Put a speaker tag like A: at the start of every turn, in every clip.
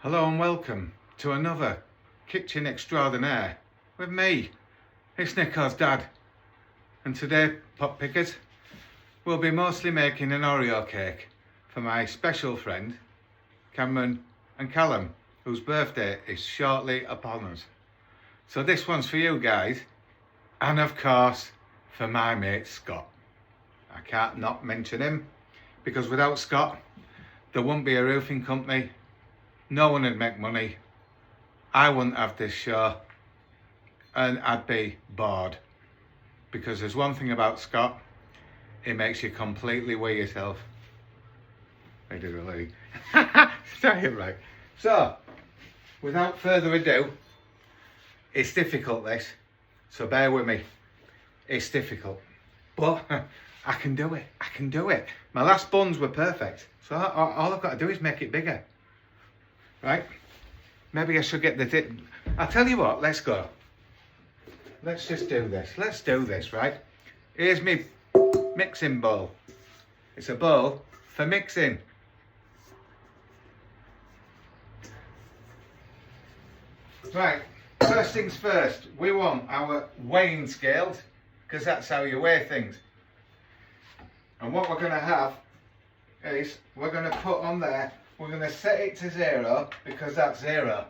A: Hello and welcome to another Kitchen Extraordinaire with me. It's Nicho's dad, and today, pot pickers, we'll be mostly making an Oreo cake for my special friend Cameron and Callum, whose birthday is shortly upon us. So this one's for you guys, and of course for my mate Scott. I can't not mention him because without Scott there wouldn't be a roofing company. No one would make money, I wouldn't have this show, and I'd be bored. Because there's one thing about Scott, it makes you completely weigh yourself. I did really. Sorry, right. So, without further ado, it's difficult this, so bear with me. It's difficult, but I can do it, I can do it. My last buns were perfect, so all I've got to do is make it bigger. Right, maybe I should get the tip. I'll tell you what, let's go. Let's just do this. Let's do this, right? Here's me mixing bowl. It's a bowl for mixing. Right, first things first, we want our weighing scales, because that's how you weigh things. And what we're going to have is, we're going to put on there, we're going to set it to 0 because that's 0.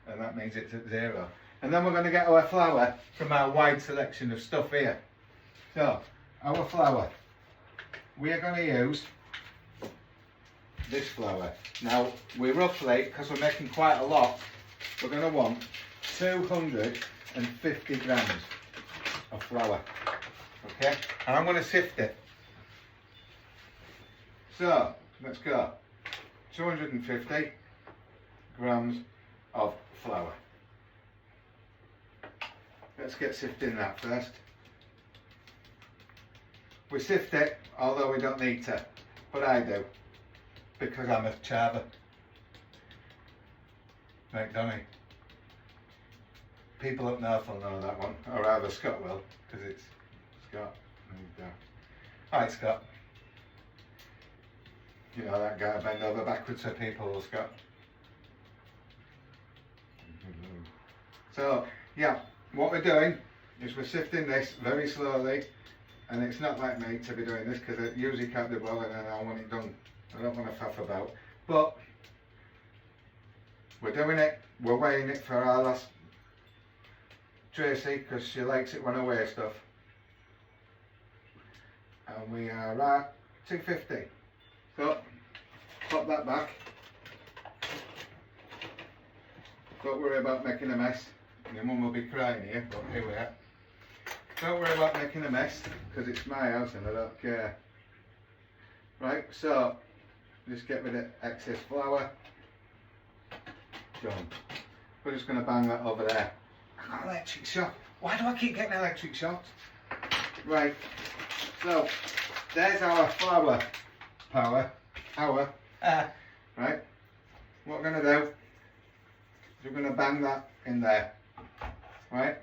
A: And that means it's at 0. And then we're going to get our flour from our wide selection of stuff here. So, our flour. We are going to use this flour. Now, we roughly, because we're making quite a lot, we're going to want 250 grams of flour. Okay? And I'm going to sift it. So, let's go. 250 grams of flour. Let's get sifting that first. We sift it, although we don't need to, but I do, because I'm a charver. Right, Donny? People up north will know that one, or rather Scott will, because it's Scott. There you go. Alright, Scott. You know that guy bend over backwards so people will Scott. So, yeah, what we're doing is we're sifting this very slowly, and it's not like me to be doing this because I usually can't do boiling and I want it done. I don't want to faff about. But we're doing it, we're weighing it for our last Tracy because she likes it when I weigh stuff. And we are at 250. So, pop that back. Don't worry about making a mess. Your mum will be crying here, but here we are. Don't worry about making a mess, because it's my house and I don't care. Right, so, just get rid of excess flour. Done. We're just going to bang that over there. I got an electric shock. Why do I keep getting electric shocks? Right, so, there's our flour. Right, what we're going to do is we're going to bang that in there, right,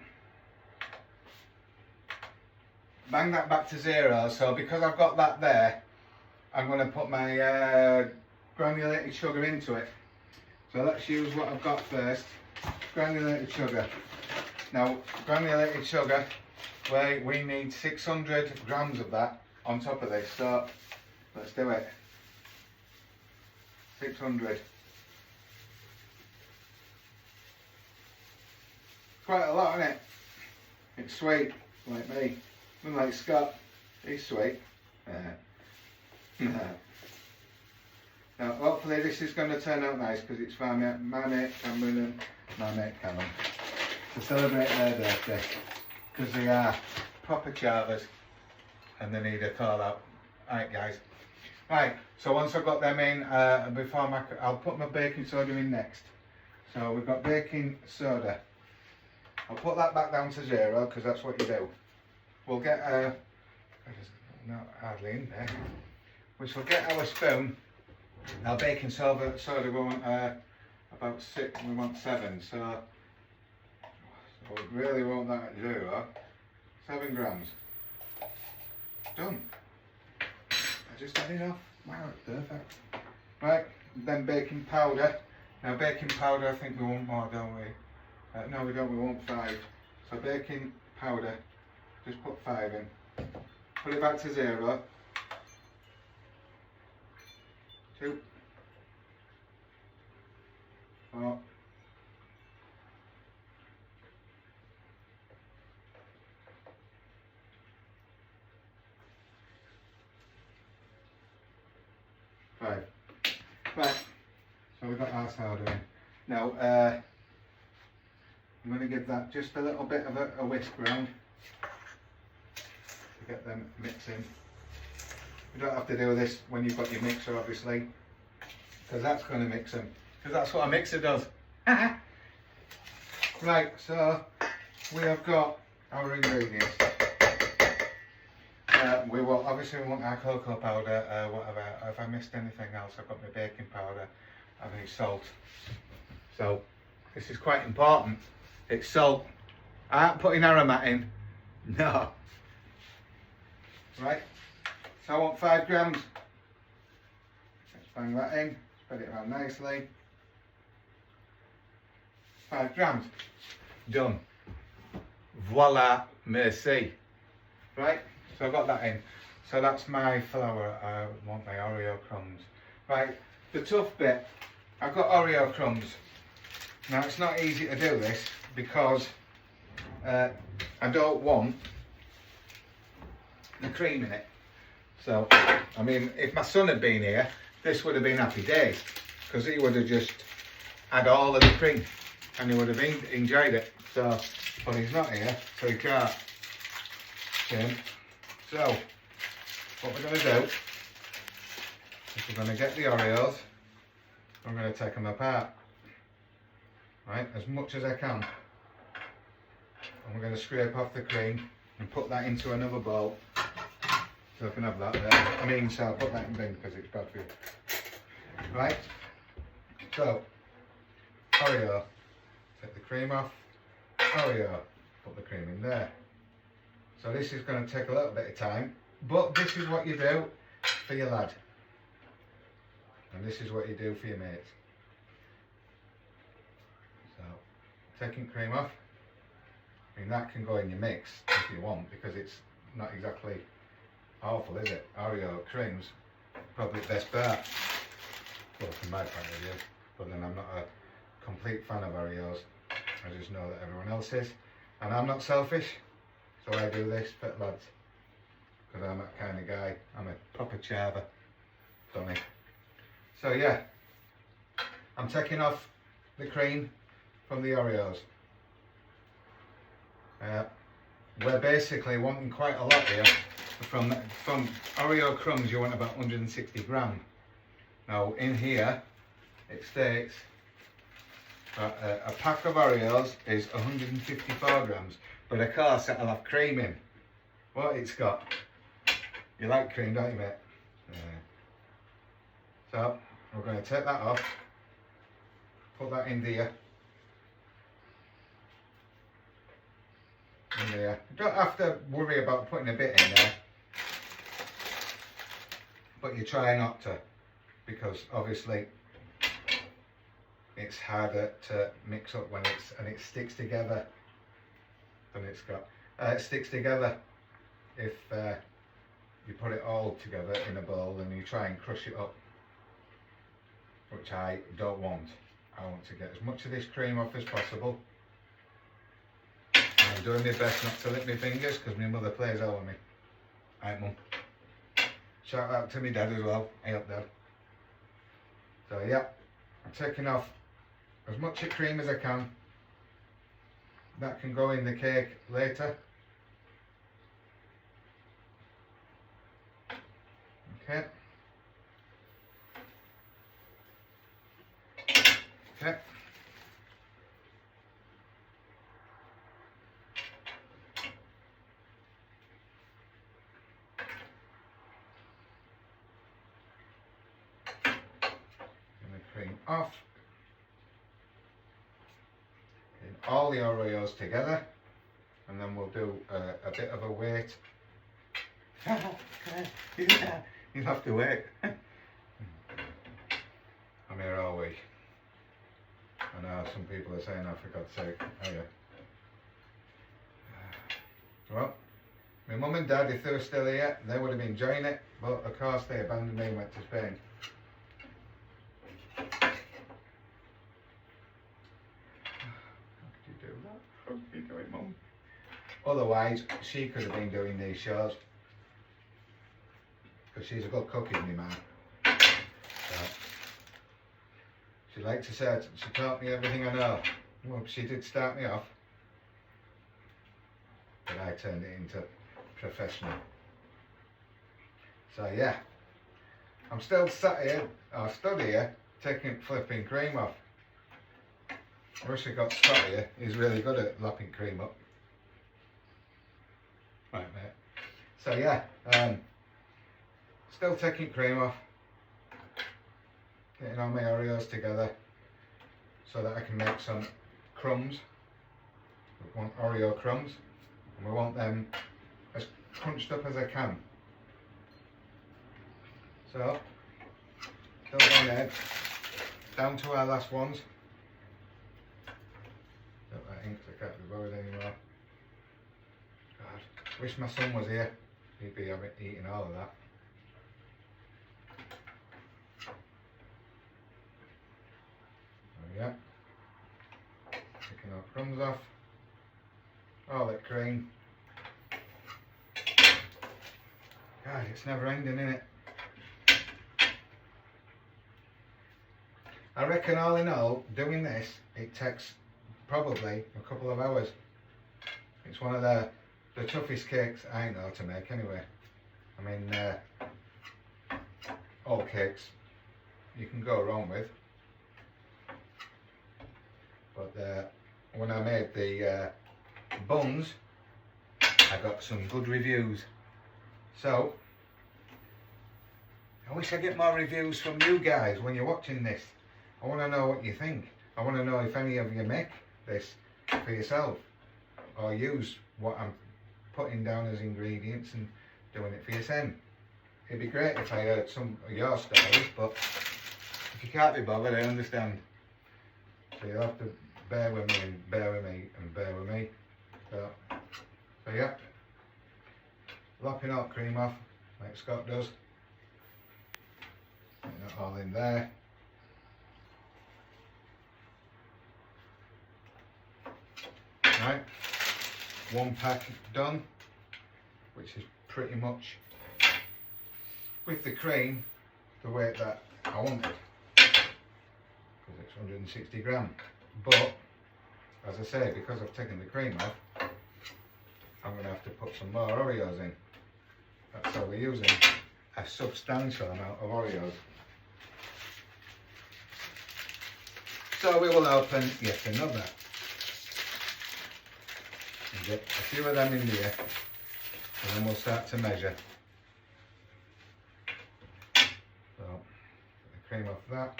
A: bang that back to 0, so because I've got that there, I'm going to put my granulated sugar into it. So let's use what I've got first, granulated sugar. Now, granulated sugar, we need 600 grams of that on top of this, so let's do it. 600. Quite a lot, isn't it? It's sweet, like me. Unlike Scott, he's sweet. Now, hopefully this is going to turn out nice because it's my mate Cameron and my mate Callum to celebrate their birthday, because they are proper charvers and they need a call out. Alright guys. Right, so once I've got them in, I'll put my baking soda in next. So we've got baking soda. I'll put that back down to 0 because that's what you do. We'll get not hardly in there. We shall get our spoon. Now baking soda we want about 6. We want 7. So we really want that at 0. 7 grams. Done. I just had enough. Wow, it's perfect. Right, then baking powder. Now baking powder, I think we want more, don't we? No we don't, we want 5. So baking powder, just put 5 in. Put it back to 0. 2, 4, 5. Right, so we've got our powder in. Now, I'm going to give that just a little bit of a whisk round to get them mixing. You don't have to do this when you've got your mixer, obviously, because that's going to mix them, because that's what a mixer does. Right, so we have got our ingredients. We will obviously want our cocoa powder, whatever. If I missed anything else, I've got my baking powder and my salt. So this is quite important. It's salt. I ain't putting aromat in. No. Right. So I want 5 grams. Let's bang that in. Spread it around nicely. 5 grams. Done. Voila, merci. Right. So I've got that in. So that's my flour. I want my Oreo crumbs. Right, the tough bit, I've got Oreo crumbs. Now it's not easy to do this because I don't want the cream in it. So, I mean, if my son had been here, this would have been happy days because he would have just had all of the cream and he would have enjoyed it. So, but he's not here, so he can't. So, what we're going to do is we're going to get the Oreos, I'm going to take them apart, right, as much as I can, and we're going to scrape off the cream and put that into another bowl, so I can have that there. I mean, so I'll put that in the bin because it's bad for you. Right, so, Oreo, take the cream off, Oreo, put the cream in there. So this is going to take a little bit of time, but this is what you do for your lad. And this is what you do for your mates. So, taking cream off. I mean, that can go in your mix if you want, because it's not exactly awful, is it? Oreo cream's probably the best part. Well, from my point of view. But then I'm not a complete fan of Oreos. I just know that everyone else is. And I'm not selfish. So I do this for lads, because I'm that kind of guy. I'm a proper charver, Donny. So yeah, I'm taking off the cream from the Oreos. We're basically wanting quite a lot here. From Oreo crumbs you want about 160 gram. Now in here it states that a pack of Oreos is 154 grams. But of course that'll have cream in. What it's got. You like cream, don't you, mate? Yeah. So we're going to take that off. Put that in there. In there. You don't have to worry about putting a bit in there. But you try not to. Because obviously it's harder to mix up when it sticks together. Than it's got. It sticks together if you put it all together in a bowl and you try and crush it up, which I don't want. I want to get as much of this cream off as possible. I'm doing my best not to lick my fingers because my mother plays over me. Right, Mum. Shout out to my dad as well. Hey up, Dad. So yeah, I'm taking off as much of cream as I can. That can go in the cake later. Okay. Okay. And the cream off. All the Oreos together, and then we'll do a bit of a wait. You'll have to wait. I'm here all week. Oh, some people are saying, oh, for God's sake. Oh, yeah. Well, my mum and dad, if they were still here, they would have been enjoying it. But of course, they abandoned me and went to Spain. How could you do that? How could you do it, Mum? Otherwise, she could have been doing these shows. Because she's a good cook, isn't she, man? So, she liked to say, she taught me everything I know. Well, she did start me off. But I turned it into professional. So yeah, I'm still sat here, or stood here, taking flipping cream off. I wish I got Scott here, he's really good at lapping cream up. Right, mate. So yeah, still taking cream off, getting all my Oreos together so that I can make some crumbs. We want Oreo crumbs, and we want them as crunched up as I can. So, still going ahead, down to our last ones. Got that ink, I can't be bothered anymore. God, wish my son was here, he'd be eating all of that. There we go. Taking our crumbs off. All that cream. God, it's never ending, innit? I reckon all in all, doing this, it takes probably a couple of hours. It's one of the toughest cakes I know to make anyway. I mean, all cakes you can go wrong with. But when I made the buns, I got some good reviews. So, I wish I get more reviews from you guys when you're watching this. I want to know what you think. I want to know if any of you make this for yourself or use what I'm putting down as ingredients and doing it for yourself. It'd be great if I heard some of your stories, but if you can't be bothered, I understand. So you'll have to bear with me and bear with me and bear with me. So yeah, lapping all cream off like Scott does. Putting that all in there. Right, one pack done, which is pretty much with the cream the weight that I wanted, because it's 160 gram. But as I say, because I've taken the cream off, I'm going to have to put some more Oreos in. That's how we're using a substantial amount of Oreos. So we will open yet another. And get a few of them in here, and then we'll start to measure. So, the cream off that,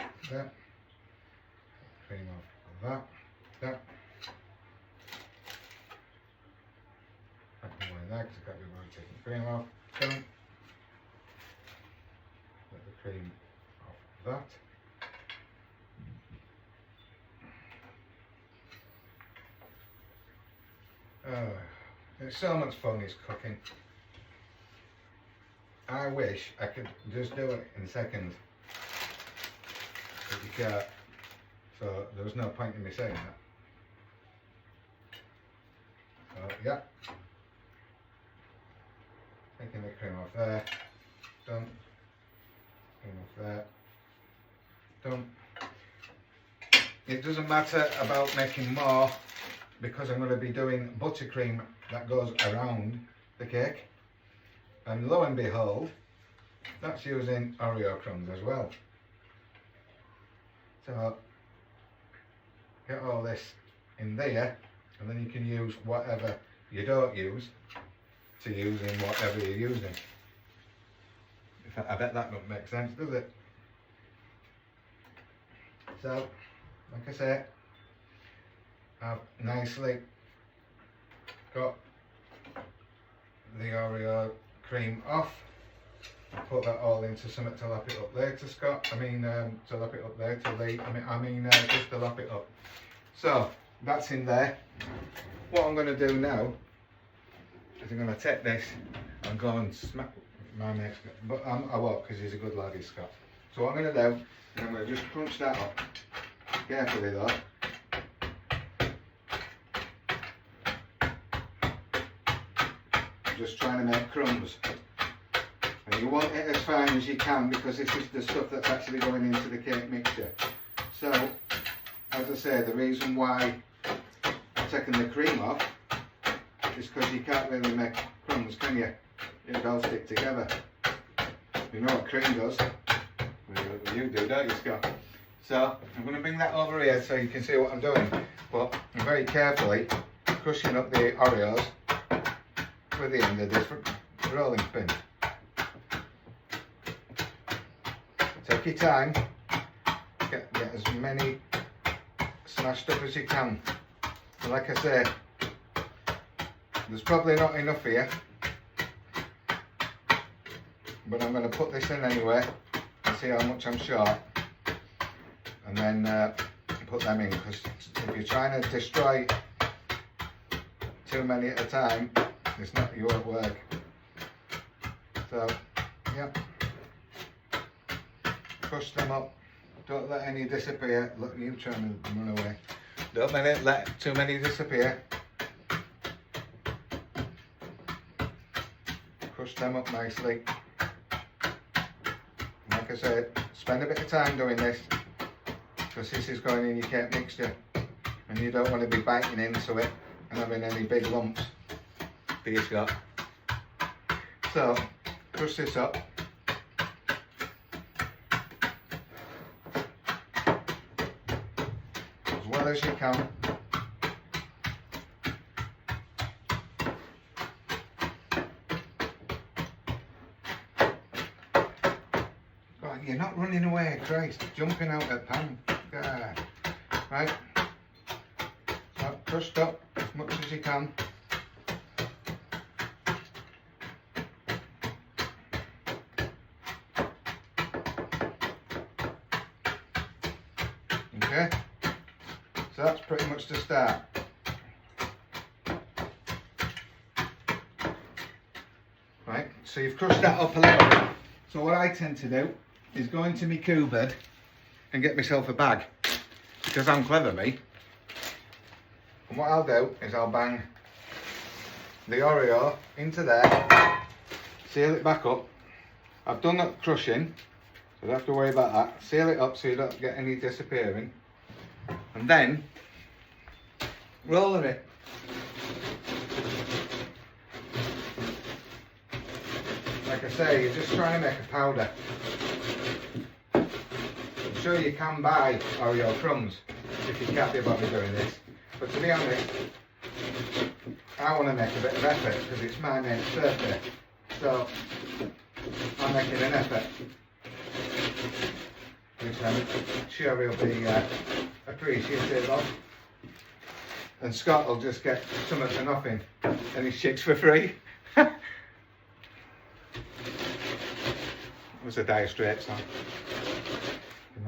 A: cream off that. I can weigh that because I can't be bothered taking the cream off. Done. Let the cream off that. Oh, it's so much fun, this cooking. I wish I could just do it in seconds, but you can't, so there was no point in me saying that. So yeah, taking the cream off there, done, cream off there, done. It doesn't matter about making more, because I'm going to be doing buttercream that goes around the cake, and lo and behold, that's using Oreo crumbs as well. So get all this in there, and then you can use whatever you don't use to use in whatever you're using. I bet that don't make sense, does it? So, like I said, I've nicely got the Oreo cream off. I'll put that all into something to lap it up later, Scott. To lap it up there to Lee. Just to lap it up. So that's in there. What I'm going to do now is I'm going to take this and go and smack my mate, but I won't because he's a good lad, he's Scott. So what I'm going to do is I'm going to just crunch that up, carefully though. I'm just trying to make crumbs. And you want it as fine as you can because this is the stuff that's actually going into the cake mixture. So, as I say, the reason why I've taken the cream off is because you can't really make crumbs, can you? It all stick together. You know what cream does? Well, you do, don't you, Scott? So, I'm going to bring that over here so you can see what I'm doing. But I'm very carefully crushing up the Oreos with the end of this rolling pin. Take your time, get as many smashed up as you can. And like I said, there's probably not enough here, but I'm going to put this in anyway and see how much I'm short, and then put them in, because if you're trying to destroy too many at a time, it's not your work. So, yeah. Crush them up, don't let any disappear. Look, you trying to run away. Don't let too many disappear. Crush them up nicely. Like I said, spend a bit of time doing this because this is going in your cake mixture and you don't want to be biting into it and having any big lumps that you've got. So, crush this up. Well as you can. God, you're not running away, Christ, jumping out at pan. God. Right, so crushed up as much as you can. Okay. So that's pretty much the start. Right, so you've crushed that up a little bit. So what I tend to do is go into my cupboard and get myself a bag, because I'm clever, me. And what I'll do is I'll bang the Oreo into there, seal it back up. I've done that crushing, so don't have to worry about that. Seal it up so you don't get any disappearing. And then rolling it. Like I say, you're just trying to make a powder. I'm sure you can buy Oreo crumbs if you can't be bothered doing this. But to be honest, I want to make a bit of effort because it's my mate's birthday. So I'm making an effort, which I'm sure he'll be appreciative of. And Scott will just get something for nothing and his chicks for free. It was a Dire Straits song.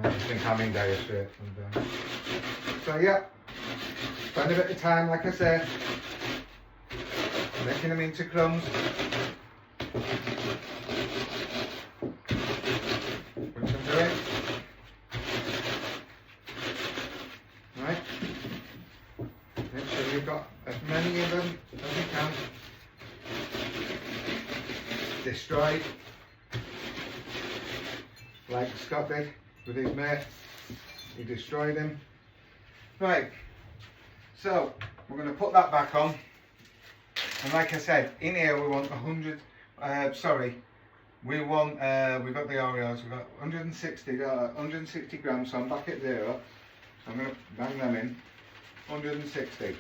A: I think I'm in Dire Straits. So yeah, spend a bit of time, like I said, making them into crumbs. Which I'm doing. Right. Make sure you've got as many of them as you can. Destroyed. Like Scott did with his mate. He destroyed him. Right. So, we're going to put that back on. And like I said, in here we want 100, we've got the Oreos, we've got 160 grams, so I'm back at 0. So I'm going to bang them in, 160.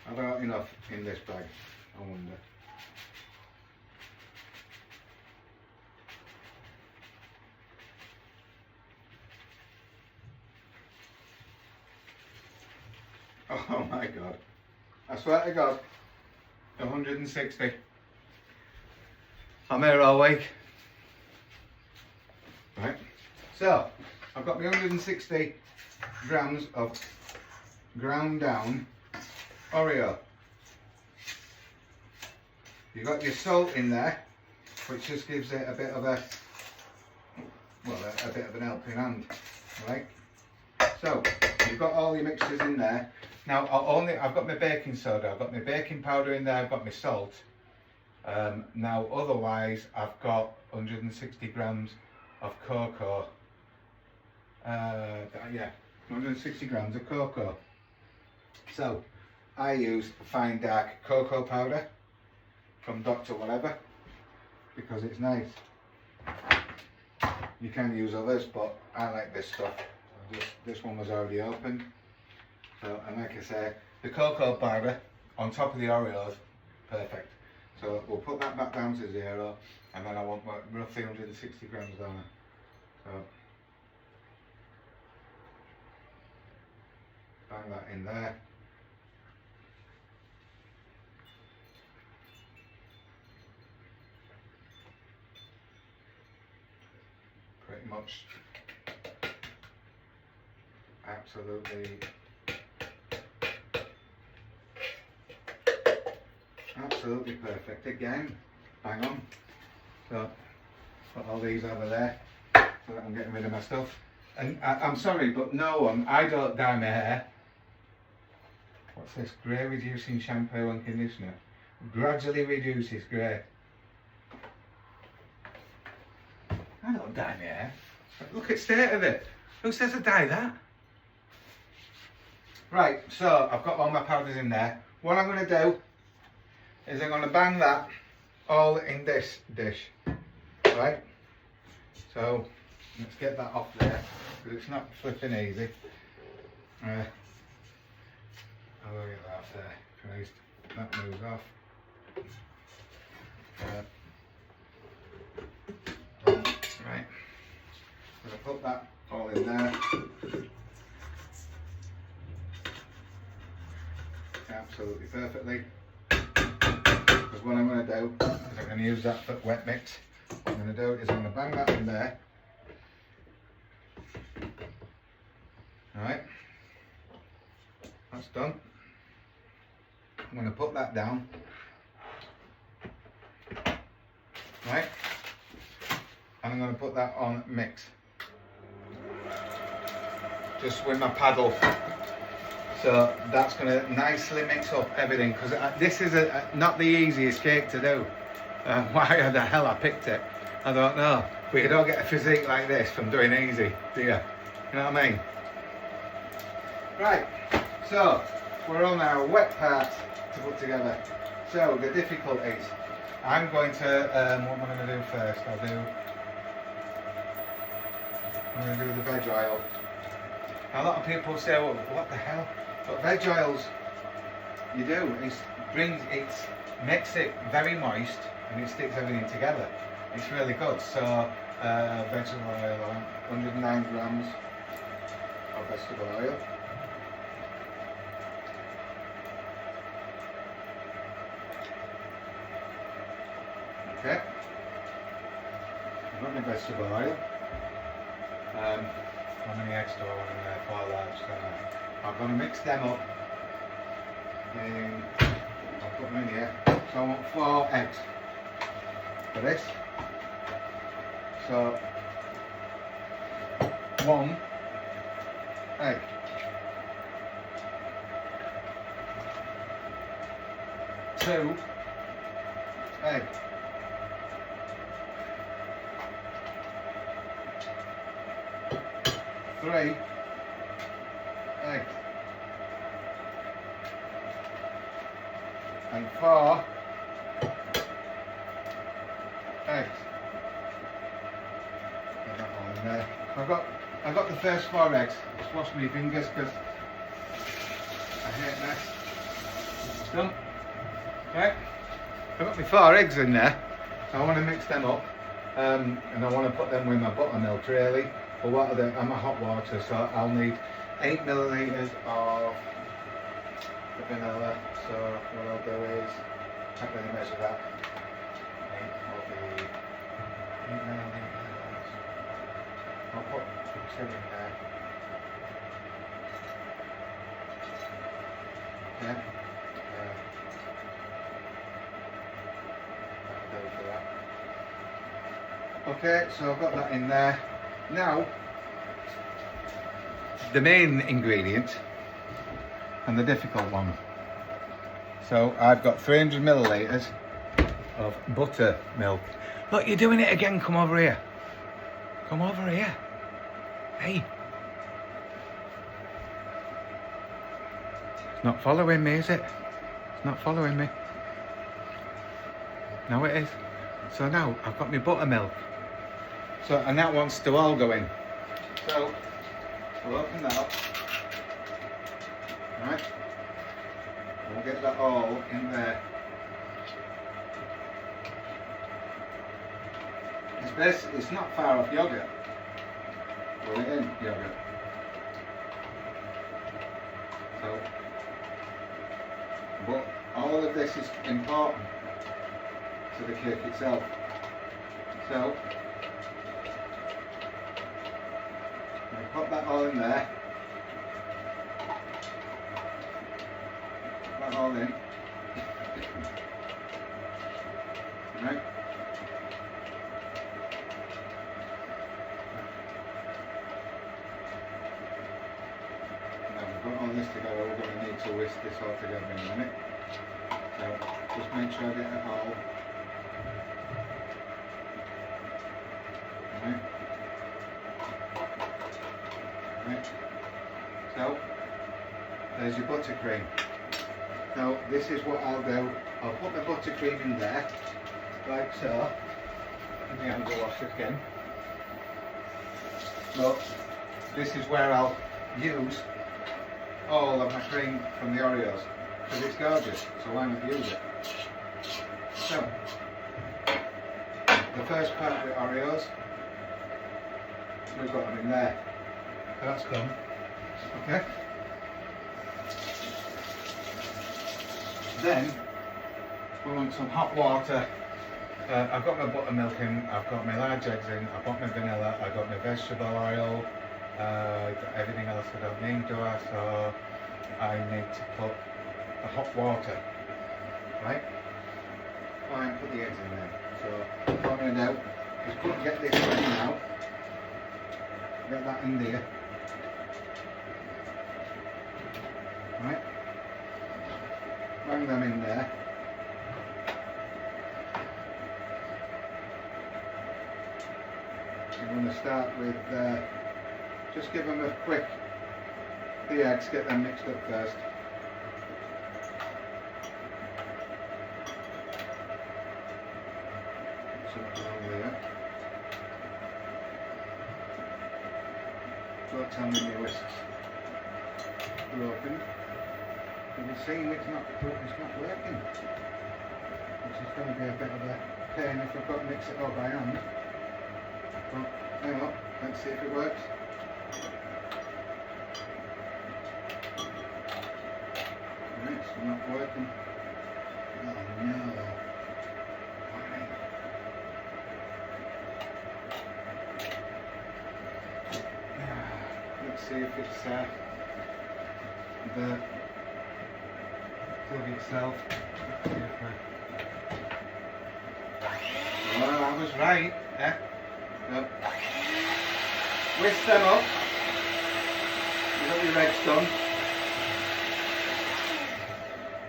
A: I've got enough in this bag, I wonder. Oh my God, I swear to God, 160. I'm here all week. Right, so I've got my 160 grams of ground down Oreo. You've got your salt in there, which just gives it a bit of a, well, a bit of an helping hand, right? So you've got all your mixtures in there. Now I've got my baking soda, I've got my baking powder in there, I've got my salt. Now otherwise I've got 160 grams of cocoa. Yeah, 160 grams of cocoa. So I use fine dark cocoa powder from Dr. Whatever because it's nice. You can use others, but I like this stuff. This one was already opened. So, and like I say, the cocoa powder on top of the Oreos, perfect. So we'll put that back down to 0, and then I want roughly 160 grams down there. So bang that in there. Pretty much absolutely perfect again. Bang on. So put all these over there so that I'm getting rid of my stuff. And I'm sorry, but no one, I don't dye my hair. What's this? Grey reducing shampoo and conditioner. Gradually reduces grey. I don't dye my hair. Look at the state of it. Who says I dye that? Right, so I've got all my powders in there. What I'm going to do is I'm going to bang that all in this dish. Right? So let's get that off there because it's not flipping easy. I'll get that off there. Christ, that moves off. Right. I'm going to put that all in there. Absolutely perfectly. Because what I'm going to do is I'm going to use that for wet mix. What I'm going to do is I'm going to bang that in there. Alright. That's done. I'm going to put that down. Right. And I'm going to put that on mix. Just with my paddle. So that's going to nicely mix up everything because this is not the easiest cake to do. Why the hell I picked it, I don't know. But you don't get a physique like this from doing easy, do you? You know what I mean? Right, so we're on our wet part to put together. So the difficulties. I'm going to, what am I going to do first? I'm going to do the veg oil. A lot of people say, well, what the hell? But veg oils, you do, makes it very moist and it sticks everything together. It's really good. So, vegetable oil, 109 grams of vegetable oil. Okay. I've got my vegetable oil. How many eggs do I want in there? 4 large. I'm going to mix them up. Then I'll put them in here. So I want 4 eggs for this. So 1 egg. 2 eggs. 3 eggs and 4 eggs. Get that all in there. I've got the first 4 eggs. Just wash my fingers because I hate mess. It's done. Right. I've got my 4 eggs in there. So I want to mix them up, and I want to put them with my buttermilk really. But what I'm a hot water, so I'll need 8 millilitres of the vanilla. So what I'll do is, I can't really measure that. 8 millilitres. I'll put two in there. Yeah. That'll do for that. Okay, so I've got that in there. Now, the main ingredient and the difficult one. So I've got 300 millilitres of buttermilk. Look, you're doing it again. Come over here. Come over here. Hey. It's not following me, is it? It's not following me. No, it is. So now I've got my buttermilk. So, and that wants to all go in. So we'll open that up. Right. We'll get that all in there. It's not far off yogurt. Put it in yogurt. So, but all of this is important to the cake itself. So, I'll put that all in there. Put that all in. Right. All this together, we're going to need to whisk this all together in a minute. So just make sure I get it all. Right. Right. So there's your buttercream. Now this is what I'll do. I'll put the buttercream in there, like so. Let me hand wash again. Look, this is where I'll use all of my cream from the Oreos because it's gorgeous, so why not use it? So, the first part of the Oreos, we've got them in there. So that's done. Okay. Then we want some hot water. I've got my buttermilk in, I've got my large eggs in, I've got my vanilla, I've got my vegetable oil. Got everything else I don't need, do I? So I need to put the hot water, right? Fine, put the eggs in there. So what I'm going to do is get this in now. Get that in there. Right? Bang them in there. I'm going to start with just give them a quick, the eggs, get them mixed up first. Something over there. Don't tell me my whisks broken. You'll see it's not working. Which is going to be a bit of a pain if I've got to mix it all by hand. But hang on, let's see if it works. Right, it's not working. Oh no. Why? Let's see if it's the plug itself. Well, I was right. Yep. Whisk them up. You got your eggs done.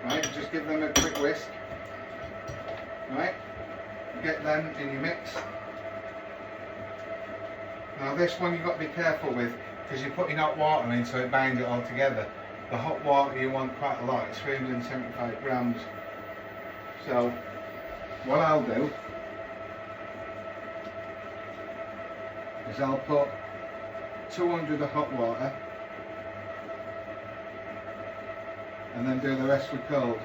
A: Right, just give them a quick whisk. Right, get them in your mix. Now this one you've got to be careful with because you're putting hot water in so it binds it all together. The hot water you want quite a lot, it's 375 grams. So what I'll do is I'll put 200 of hot water and then do the rest with cold.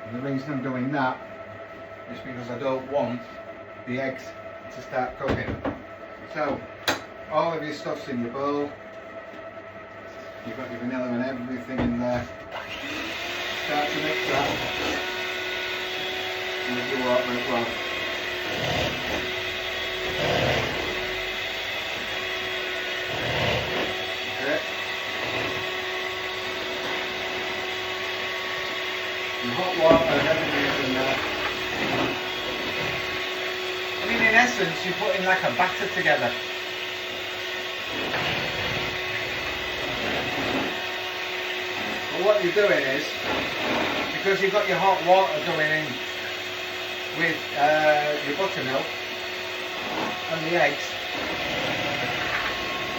A: And the reason I'm doing that is because I don't want the eggs to start cooking. So all of your stuff's in your bowl. You've got your vanilla and everything in there. Start to mix that with your water as well. hot water and everything in there. I mean, in essence, you're putting like a batter together. But what you're doing is, because you've got your hot water going in with your buttermilk and the eggs,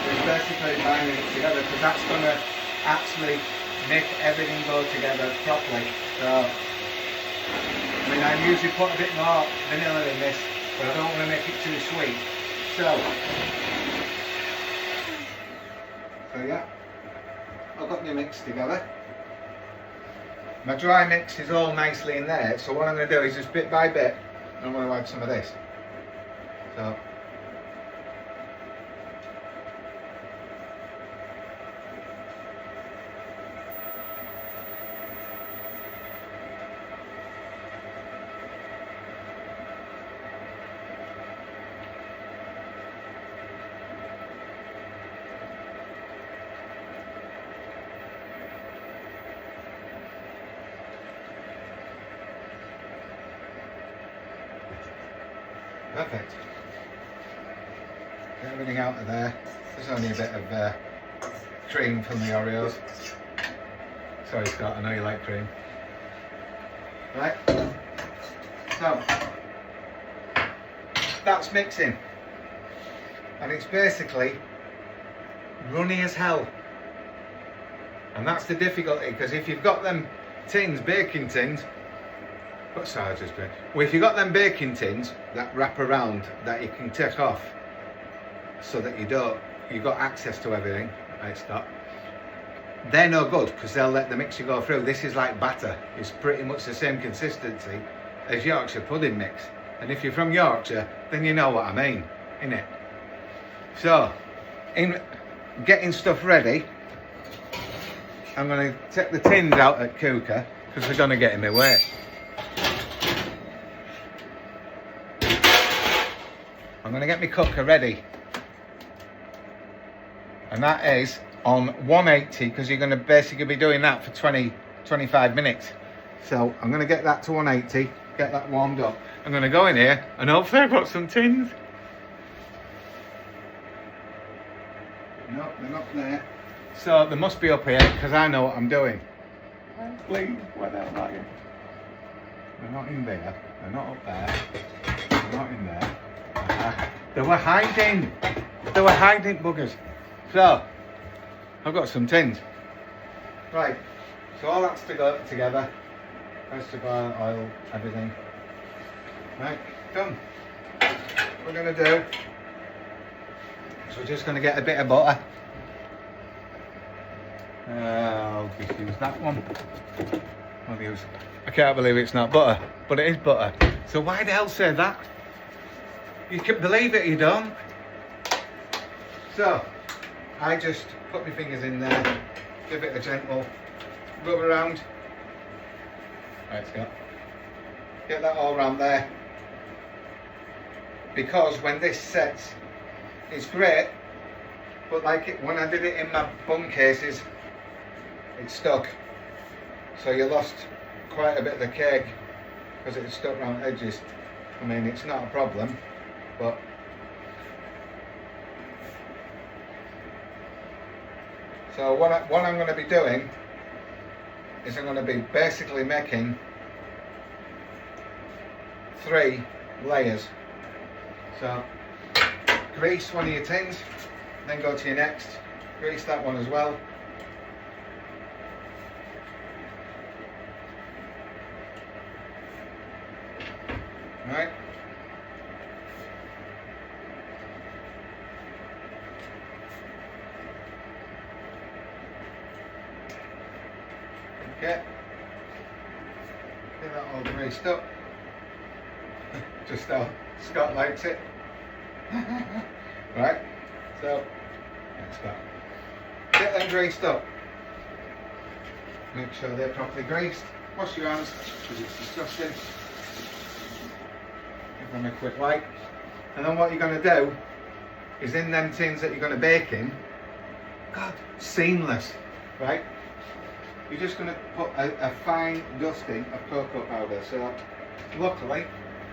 A: it's basically binding it together, because that's going to actually make everything go together properly. So, I mean, I usually put a bit more vanilla in this, but I don't want to make it too sweet. So yeah, I've got my mix together. My dry mix is all nicely in there, so what I'm going to do is just bit by bit, I'm going to add some of this. So, perfect. Get everything out of there. There's only a bit of cream from the Oreos. Sorry Scott, I know you like cream. Right, so that's mixing. And it's basically runny as hell. And that's the difficulty, because if you've got them tins, baking tins, what size is it? Well, if you've got them baking tins that wrap around that you can take off so that you've got access to everything, right, Scott? They're no good because they'll let the mixture go through. This is like batter. It's pretty much the same consistency as Yorkshire pudding mix. And if you're from Yorkshire, then you know what I mean, innit? So, in getting stuff ready, I'm going to take the tins out at cooker because they're going to get in my way. I'm going to get my cooker ready, and that is on 180 because you're going to basically be doing that for 20-25 minutes. So I'm going to get that to 180, get that warmed up. I'm going to go in here and hopefully I've got some tins. No, they're not there. So they must be up here because I know what I'm doing. Please, where the hell are you? They're not in there, they're not up there, they're not in there. They were hiding. They were hiding, buggers. So, I've got some tins. Right, so all that's to go together. Vegetable oil, everything. Right, done. What we're going to do is we're just going to get a bit of butter. I'll just use that one. I can't believe it's not butter, but it is butter. So why the hell say that? You can believe it, you don't. So, I just put my fingers in there, give it a gentle rub around. Right, Scott. Get that all around there. Because when this sets, it's great, but when I did it in my bun cases, it stuck. So you lost quite a bit of the cake because it stuck around edges. I mean, it's not a problem. But so what I'm going to be doing is I'm going to be basically making 3 layers. So grease one of your tins, then go to your next, grease that one as well. Right. Okay, get that all greased up, just how Scott likes it. Right, so let's go. Get them greased up. Make sure they're properly greased. Wash your hands because it's disgusting. Give them a quick wipe. And then what you're going to do is in them tins that you're going to bake in, God, seamless, right? you're just going to put a fine dusting of cocoa powder. So luckily,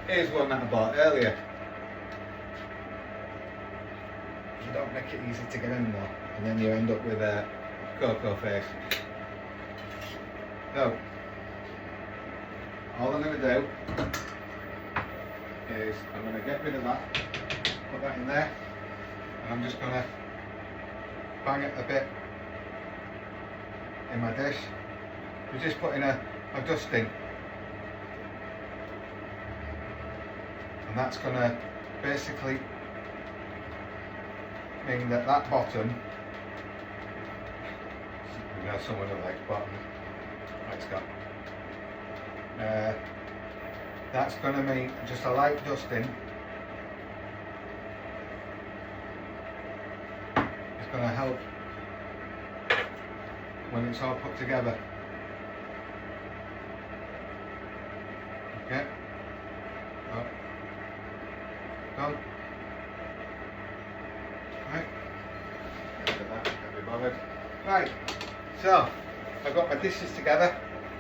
A: here's one that I bought earlier. You don't make it easy to get in though, and then you end up with a cocoa face. So, all I'm going to do is I'm going to get rid of that, put that in there, and I'm just going to bang it a bit in my dish. We're just putting a dusting, and that's going to basically mean that bottom, you know, someone will like bottom, like Scott. That's going to mean just a light dusting. It's going to help when it's all put together. Okay. Oh. Done. Right. Look at that, can't be bothered. Right. So, I've got my dishes together.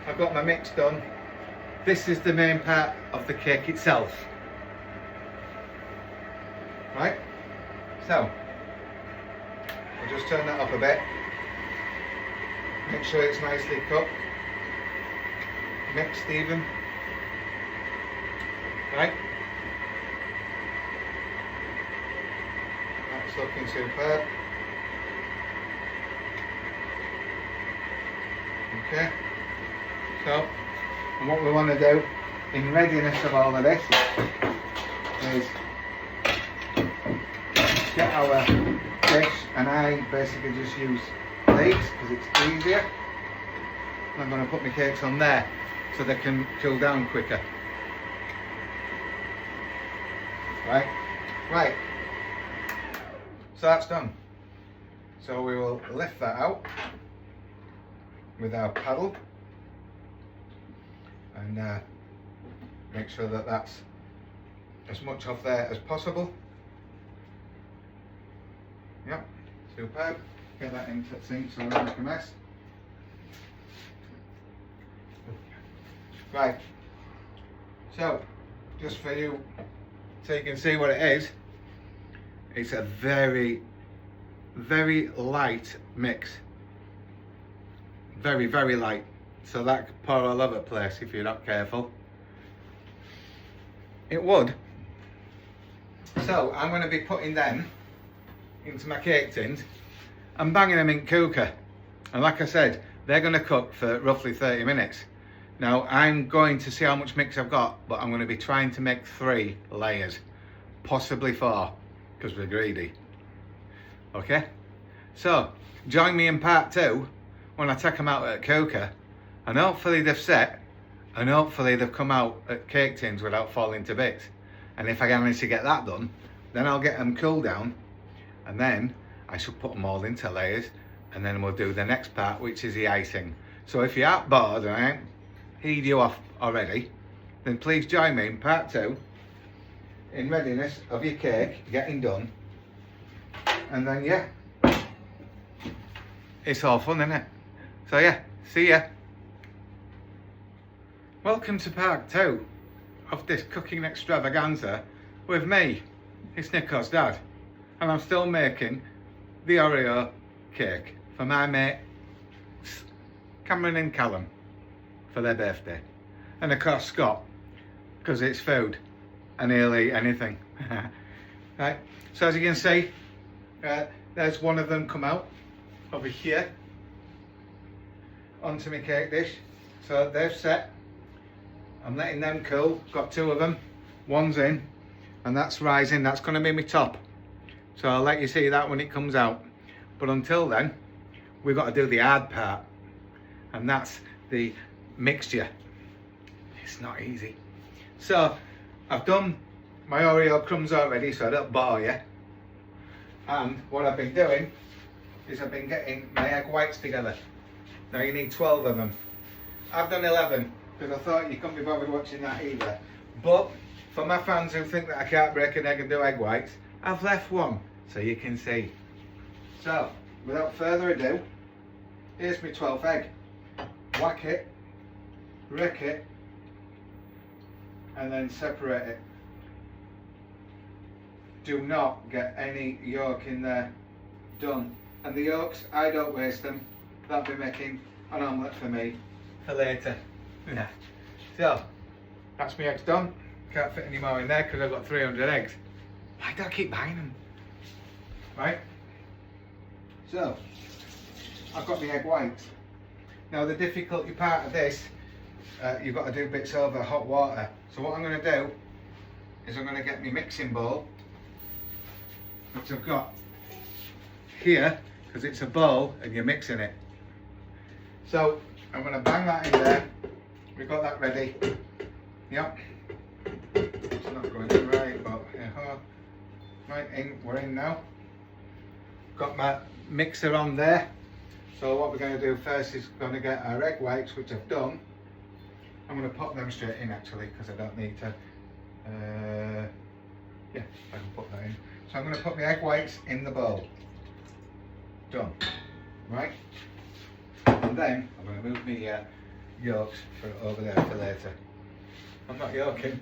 A: I've got my mix done. This is the main part of the cake itself. Right? So, I'll just turn that up a bit. Make sure it's nicely cooked. Mixed even. Right? That's looking superb. Okay. So, and what we want to do in readiness of all of this is get our dish, and I basically just use these because it's easier. I'm going to put my cakes on there so they can cool down quicker. Right? Right. So that's done. So we will lift that out with our paddle and make sure that that's as much off there as possible. Yep, superb. Get that into the sink so I don't make a mess. Right, so just for you, so you can see what it is, it's a very, very light mix. Very, very light. So that could pour all over the place if you're not careful. It would. So I'm going to be putting them into my cake tins and banging them in cooker. And like I said, they're going to cook for roughly 30 minutes. Now I'm going to see how much mix I've got, but I'm going to be trying to make 3 layers, possibly 4, because we're greedy. Okay? So join me in part 2 when I take them out at cooker, and hopefully they've set, and hopefully they've come out at cake tins without falling to bits. And if I manage to get that done, then I'll get them cooled down, and then I shall put them all into layers, and then we'll do the next part, which is the icing. So if you aren't bored and I ain't heed you off already, then please join me in part 2 in readiness of your cake getting done. And then yeah, it's all fun, isn't it? So yeah, see ya. Welcome to part 2 of this cooking extravaganza with me. It's Nicho's dad, and I'm still making the Oreo cake for my mates Cameron and Callum for their birthday, and of course Scott, because it's food and he'll eat anything. Right, so as you can see, there's one of them come out over here onto my cake dish. So they've set. I'm letting them cool. Got 2 of them. One's in, and that's rising. That's going to be my top. So I'll let you see that when it comes out. But until then, we've got to do the hard part, and that's the mixture. It's not easy. So I've done my Oreo crumbs already, so I don't bore you. And what I've been doing is I've been getting my egg whites together. Now you need 12 of them. I've done 11 because I thought you couldn't be bothered watching that either. But for my fans who think that I can't break an egg and do egg whites, I've left one so you can see. So without further ado, here's my 12th egg. whack it, rake it, and then separate it. Do not get any yolk in there. Done. And the yolks, I don't waste them. That'll be making an omelette for me for later. Yeah. So, that's my eggs done. Can't fit any more in there because I've got 300 eggs. Why do I keep buying them? Right. So, I've got my egg whites. Now the difficulty part of this, you've got to do bits over hot water. So what I'm going to do is I'm going to get my mixing bowl, which I've got here, because it's a bowl and you're mixing it. So I'm going to bang that in there. We've got that ready. Yep. It's not going in right, but right in. We're in now. Got my mixer on there. So what we're going to do first is going to get our egg whites, which I've done. I'm going to pop them straight in actually, because I don't need to. Yeah, I can put that in. So I'm going to put my egg whites in the bowl. Done. Right. And then I'm going to move my yolks over there for later. I'm not yolking.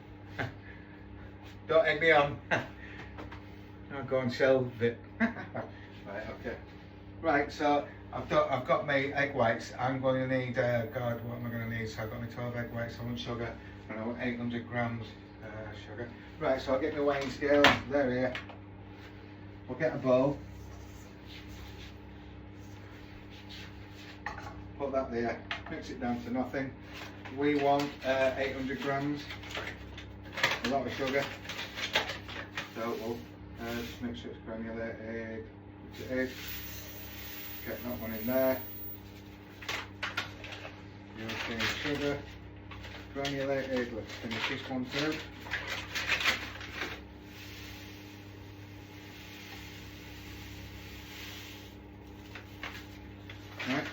A: Don't egg me on. I'll go and shelve it. Right, okay. Right, so I've got my egg whites. I'm going to need, God, what am I going to need? So I've got my 12 egg whites, I want sugar, and I want 800 grams sugar. Right, so I'll get my weighing scale. There, here. We'll get a bowl. Put that there, mix it down to nothing. We want 800 grams, a lot of sugar. So we'll just make sure it's granulated. Get that one in there. European sugar, granulated. Let's finish this one too. Right.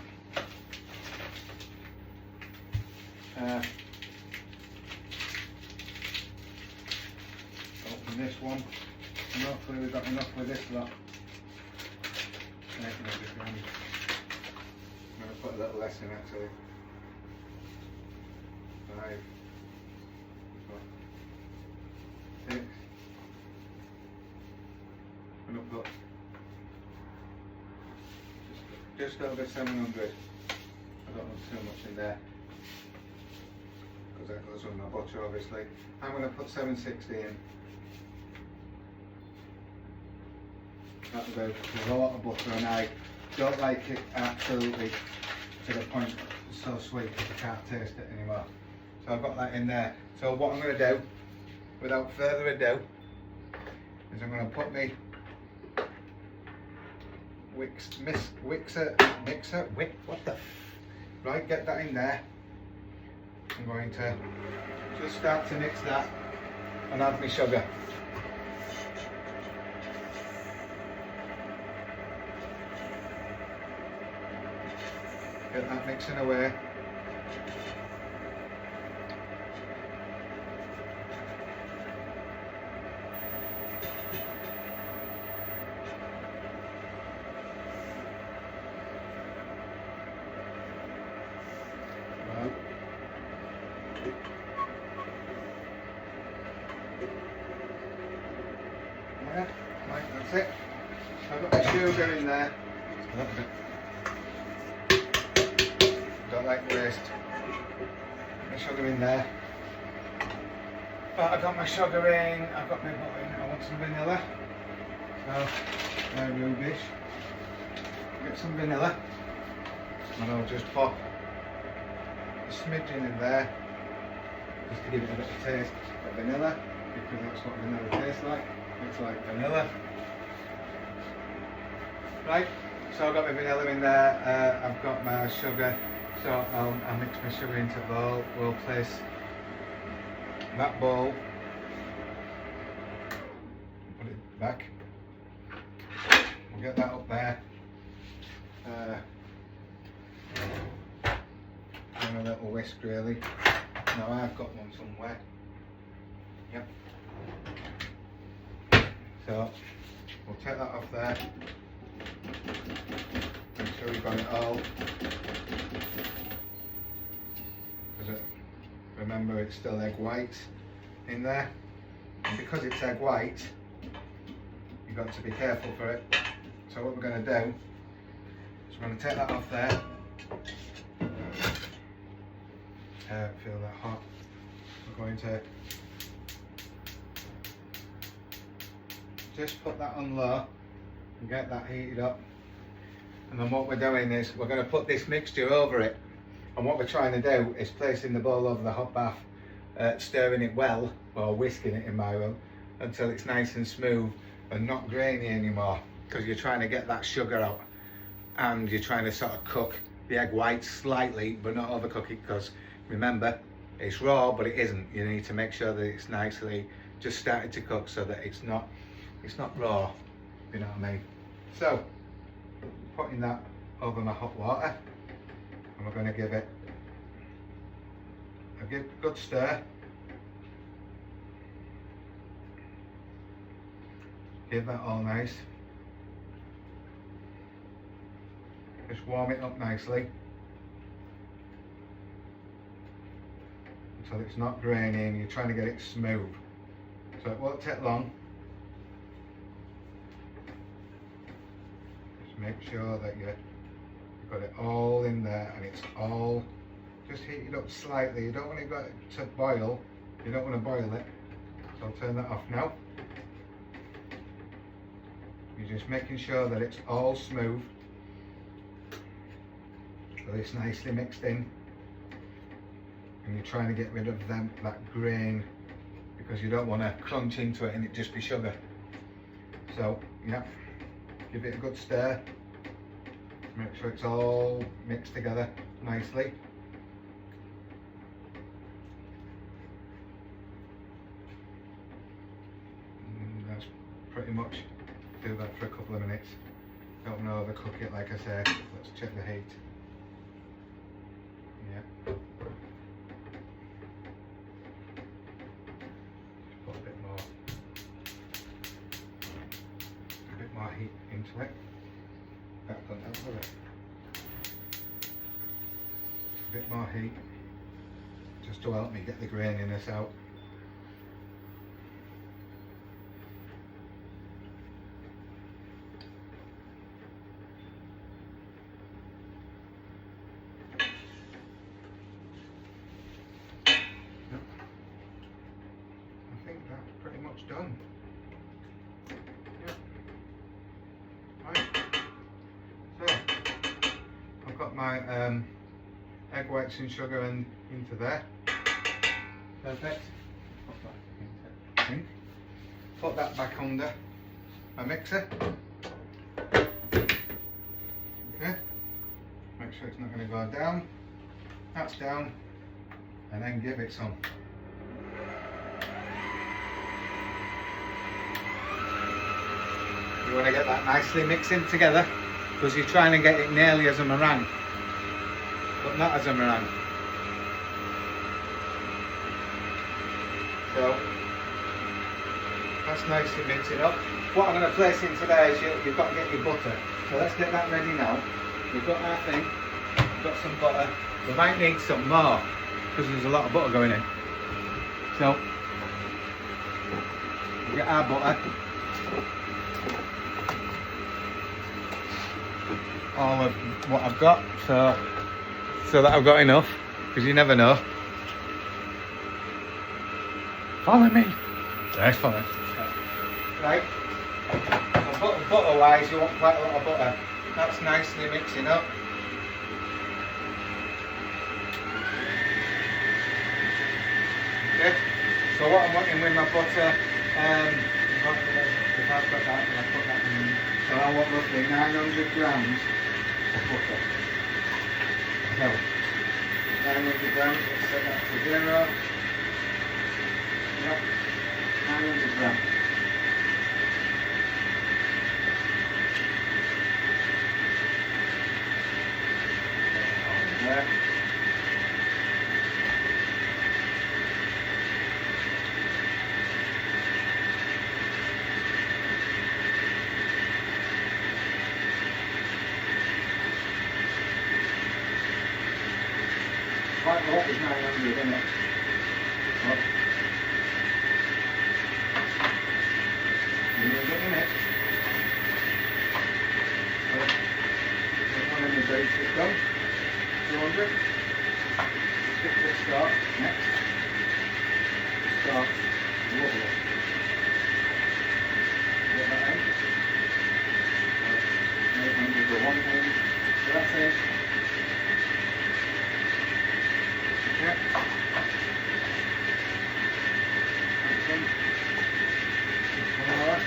A: Open this one, and hopefully we've got enough with this lot. I'm going to put a little less in actually. 5, 6. I'm going to put just over 700. I don't want too much in there, because that goes with my butter obviously. I'm going to put 760 in. That'll go with a lot of butter, and I don't like it absolutely to the point it's so sweet that I can't taste it anymore. So I've got that in there. So what I'm going to do, without further ado, is I'm going to put my right, get that in there. I'm going to just start to mix that and add my sugar. Get that mixing away. Right, that's it. I've got my sugar in there. Don't like waste. My sugar in there. But I've got my sugar in, I've got my butter in. I want some vanilla. So, they're rubish. Get some vanilla. And I'll just pop a smidgen in there, just to give it a bit of taste of vanilla, because that's what vanilla tastes like. It's like vanilla. Right, so I've got my vanilla in there, I've got my sugar, so I'll mix my sugar into a bowl. We'll place that bowl, put it back, we'll get that up there, and a little whisk really. Now I've got one somewhere, yep. So we'll take that off there, make sure we've got it all. remember it's still egg white in there. And because it's egg white, you've got to be careful for it. So what we're going to do is we're going to take that off there. Feel that hot. We're going to just put that on low and get that heated up. And then what we're doing is we're going to put this mixture over it. And what we're trying to do is placing the bowl over the hot bath, stirring it well, or whisking it in my room, until it's nice and smooth and not grainy anymore. Because you're trying to get that sugar out, and you're trying to sort of cook the egg white slightly, but not overcook it, because remember, it's raw, but it isn't. You need to make sure that it's nicely just started to cook so that it's not raw, you know what I mean? So, putting that over my hot water, and we're going to give it a good stir. Give that all nice. Just warm it up nicely until it's not grainy and you're trying to get it smooth. So it won't take long. Just make sure that you've got it all in there and it's all just heated up slightly. You don't want it to boil. You don't want to boil it. So I'll turn that off now. You're just making sure that it's all smooth. So it's nicely mixed in. And you're trying to get rid of that grain, because you don't want to crunch into it and it just be sugar. So, yeah, give it a good stir. Make sure it's all mixed together nicely. And that's pretty much, do that for a couple of minutes. Don't want to overcook it, like I said. Let's check the heat. Yeah. Just put a bit more heat into it. That doesn't help with it. A bit more heat, just to help me get the graininess out. I think that's pretty much done. Yeah. Right. So I've got my egg whites and sugar into there. Perfect. Put that back under my mixer. Okay. Make sure it's not going to go down. That's down. And then give it some. You want to get that nicely mixing together, because you're trying to get it nearly as a meringue, but not as a meringue. So that's nicely mixing up. What I'm going to place into there is you've got to get your butter. So let's get that ready now. We've got our thing, we've got some butter. We might need some more, because there's a lot of butter going in. So we get our butter. All of what I've got, so that I've got enough, because you never know. Follow me. Yes, follow. Right. So butter wise, you want quite a lot of butter. That's nicely mixing up. Okay. So what I'm wanting with my butter, if I've got that, I'll put that in. So I want roughly 900 grams of butter. So, 900 grams, let's set that to 0. Yep, 900 grams. There. Quite low is 900, isn't it? each is done. 200. Stick to the start next. Start lovely. Get that in. 800 to 1 in. So that's it. Okay. That's in. One more.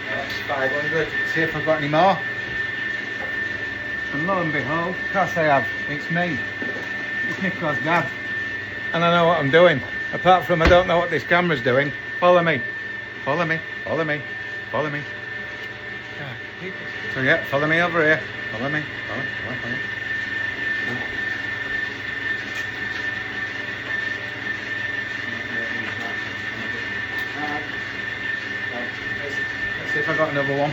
A: That's 500. See if I've got any more. And lo and behold, of course I have. It's me. It's Nicho's dad. And I know what I'm doing. Apart from I don't know what this camera's doing. Follow me. Follow me. Follow me. Follow me. So yeah, follow me over here. Follow me. Follow me. Let's see if I got another one. I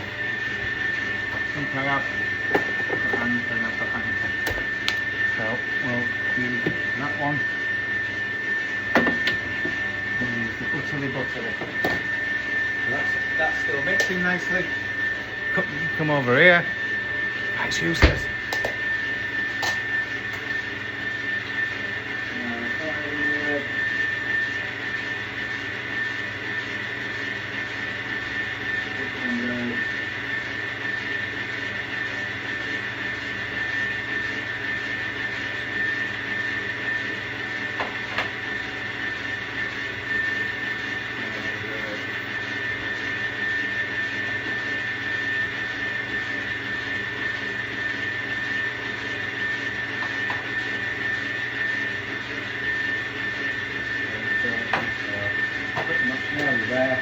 A: think I have. So we'll use that one. And use the buttery. So that's still mixing nicely. Come over here. That's useless. Pretty much nearly there.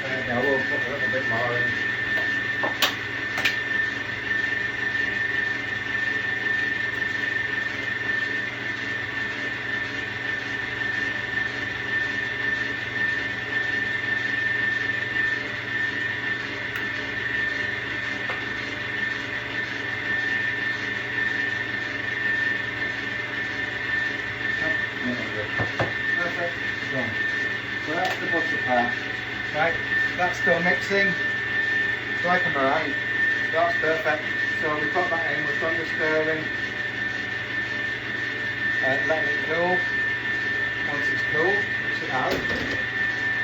A: And, I will put a little bit more in. Perfect. Done. So that's the butter part. Right, that's still mixing. It's like a meringue. That's perfect. So we put that in, we've done the stirring. Letting it cool. Once it's cool, which it has,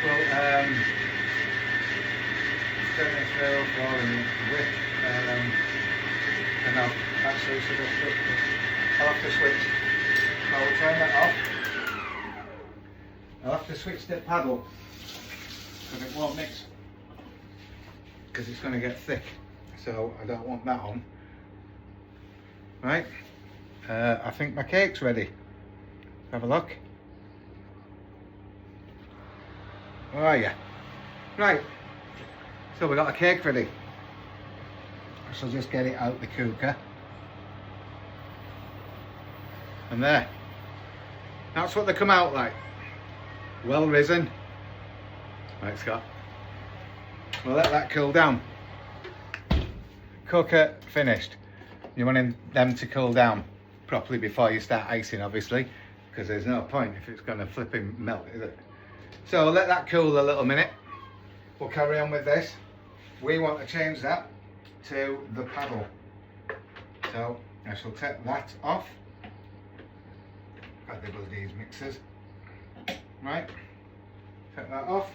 A: we'll turn it through for a whip. And I'll actually I'll have to switch. So we'll turn that off. I'll have to switch the paddle because it won't mix because it's going to get thick, so I don't want that on. Right, I think my cake's ready. Have a look. Where are you? Right, so we got a cake ready. So just get it out the cooker. And there. That's what they come out like. Well risen. Right, Scott. We'll let that cool down. Cooker finished. You want them to cool down properly before you start icing, obviously, because there's no point if it's going to flipping melt, is it? So let that cool a little minute. We'll carry on with this. We want to change that to the paddle. So I shall take that off. Got the these mixers. Right, take that off,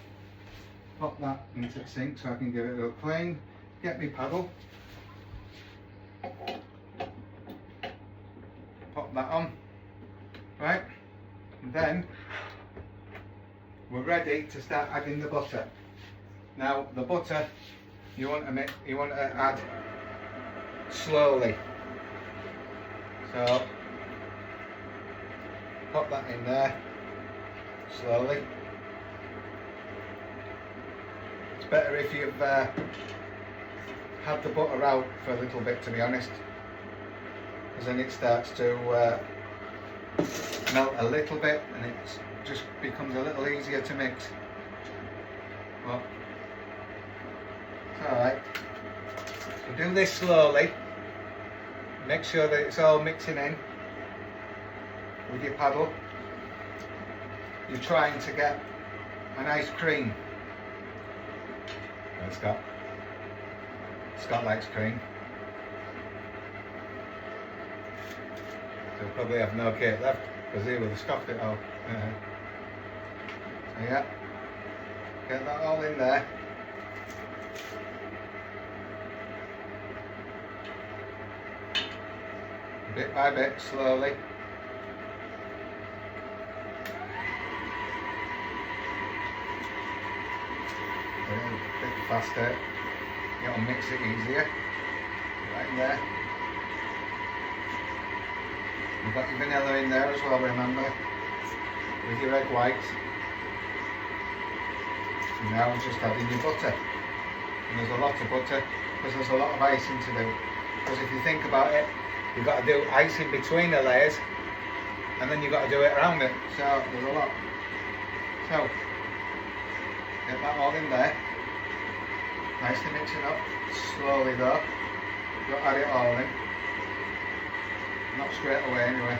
A: pop that into the sink so I can get it all clean, get me paddle, pop that on, right, and then we're ready to start adding the butter. Now the butter you want to add slowly. So pop that in there slowly. It's better if you've had the butter out for a little bit, to be honest, because then it starts to melt a little bit and it just becomes a little easier to mix. But it's alright. So do this slowly. Make sure that it's all mixing in with your paddle. You're trying to get a nice cream. Scott likes cream. He'll probably have no cake left because he would have scoffed it all. So yeah, get that all in there. Bit by bit, slowly. A bit faster, it'll mix it easier. Right in there. You've got your vanilla in there as well, remember, with your egg whites. And now we're just adding your butter. And there's a lot of butter because there's a lot of icing to do. Because if you think about it, you've got to do icing between the layers and then you've got to do it around it. So there's a lot. So get that all in there. Nicely mix it up. Slowly though. Don't add it all in. Not straight away anyway.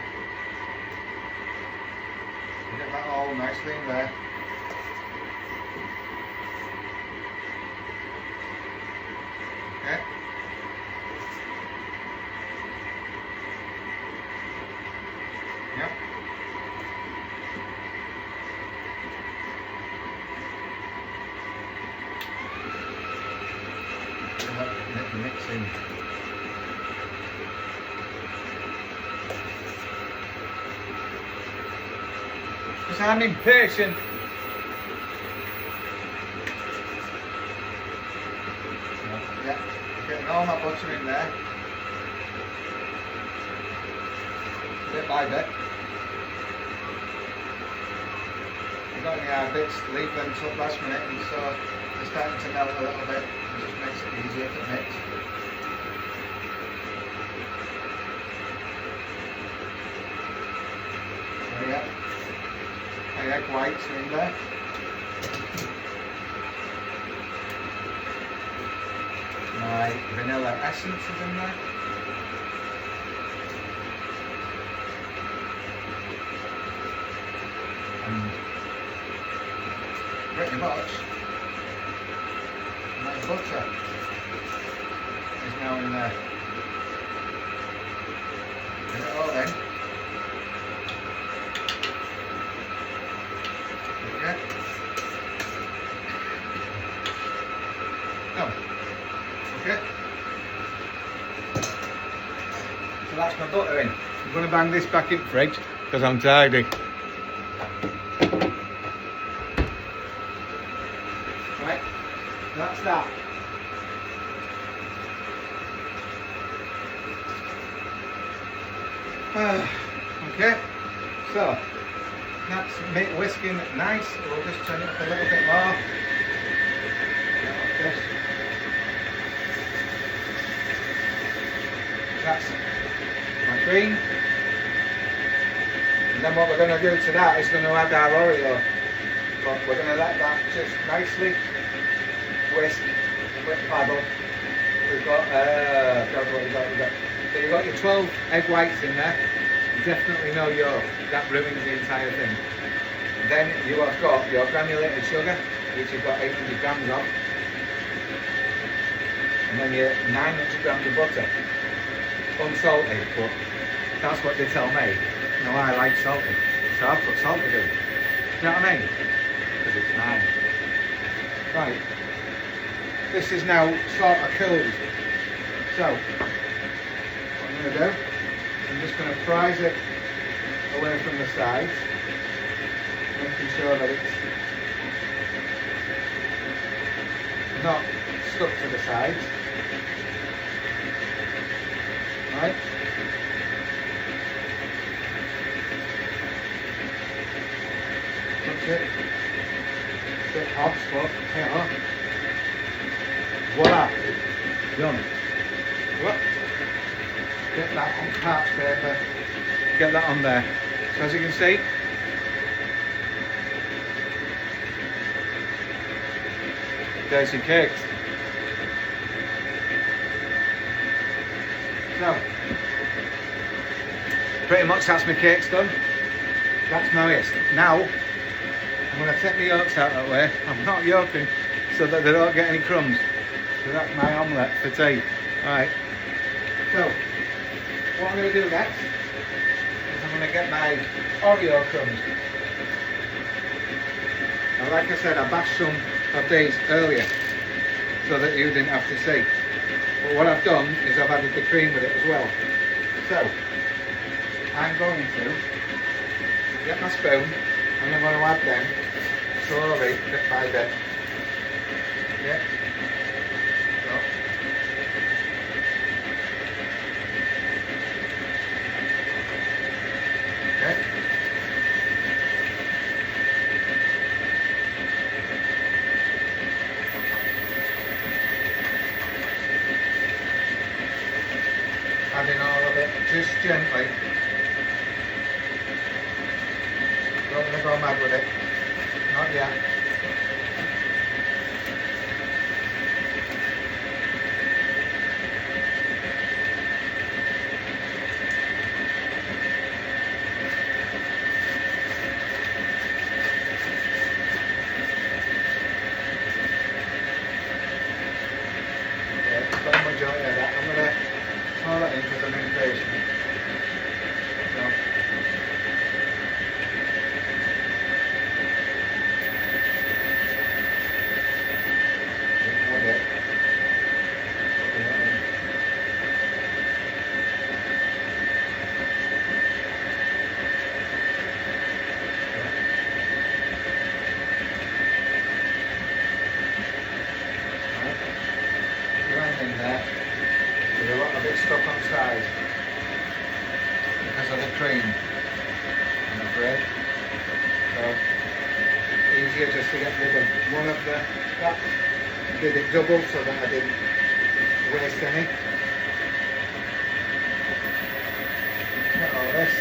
A: Get that all nicely in there. Okay. Yep. Mixing. Because I'm impatient. Yeah, getting all my butter in there. Bit by bit. If you've got any hard bits, leave them till last minute, and so they're starting to melt a little bit. It just makes it easier to mix. So yeah, my egg whites are in there. My vanilla essence is in there. And pretty much my butter is now in there. Get it all in. Okay. Oh. Okay. So that's my butter in. I'm going to bang this back in the fridge because I'm tidy. Right, that's that. Okay, so that's whisking nice. We'll just turn it up a little bit more. Like this. That's my cream. And then what we're going to do to that is going to add our Oreo. But we're going to let that just nicely whisk with paddle. We've got, God, what we've got. So you've got your 12 egg whites in there. Definitely no yolk. That ruins the entire thing. Then you have got your granulated sugar, which you've got 800 grams of. And then your 900 grams of butter. Unsalted, but that's what they tell me. No, I like salted. So I've put salted in. You know what I mean? Because it's mine. Right. This is now sort of cooled. So, what I'm going to do, I'm just going to prise it away from the sides, making sure that it's not stuck to the sides. Right? That's it. A bit hot, but you know. Voila! Done. What? Get that on parch paper. Get that on there. So as you can see, there's your cakes. So, pretty much that's my cakes done. That's nice. Now, I'm going to take my yolks out that way. I'm not yolking so that they don't get any crumbs. So that's my omelette for tea. Alright. So, what I'm going to do next is I'm going to get my Oreo crumbs. Now, like I said, I bashed some of these earlier so that you didn't have to see. But what I've done is I've added the cream with it as well. So, I'm going to get my spoon and I'm going to add them slowly, bit by bit. Yeah. So. Okay. Adding all of it just gently. Don't want to go mad with it. Not yet. Yeah, it's got the majority of that. I'm going to pour that in because I'm impatient. So. Okay. Right in there. There's a lot of it stuck on side because of the cream, I'm afraid. So easier just to get rid of one of the that. Did it double so that I didn't waste any. Get all this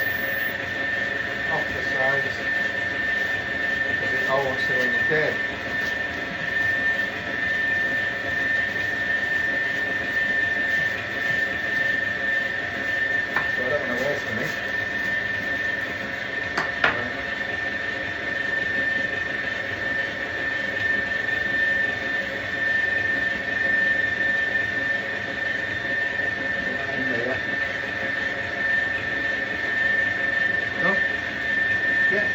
A: off the sides because it all wants to go in the cake. So I don't want to waste any. No? Yeah.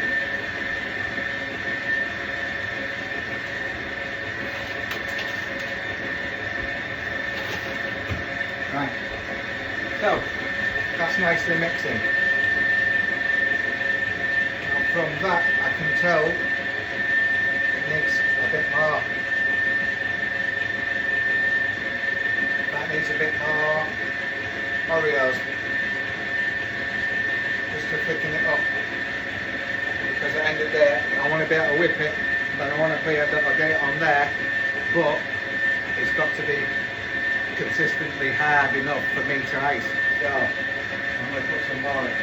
A: Right. So, that's nicely mixing. Now from that I can tell it needs a bit more. That needs a bit more Oreos. Just to thicken it up. Because at the end of the day, I want to be able to whip it, but I want to be able to get it on there, but it's got to be consistently hard enough for me to ice. So, I'm going to put some more in.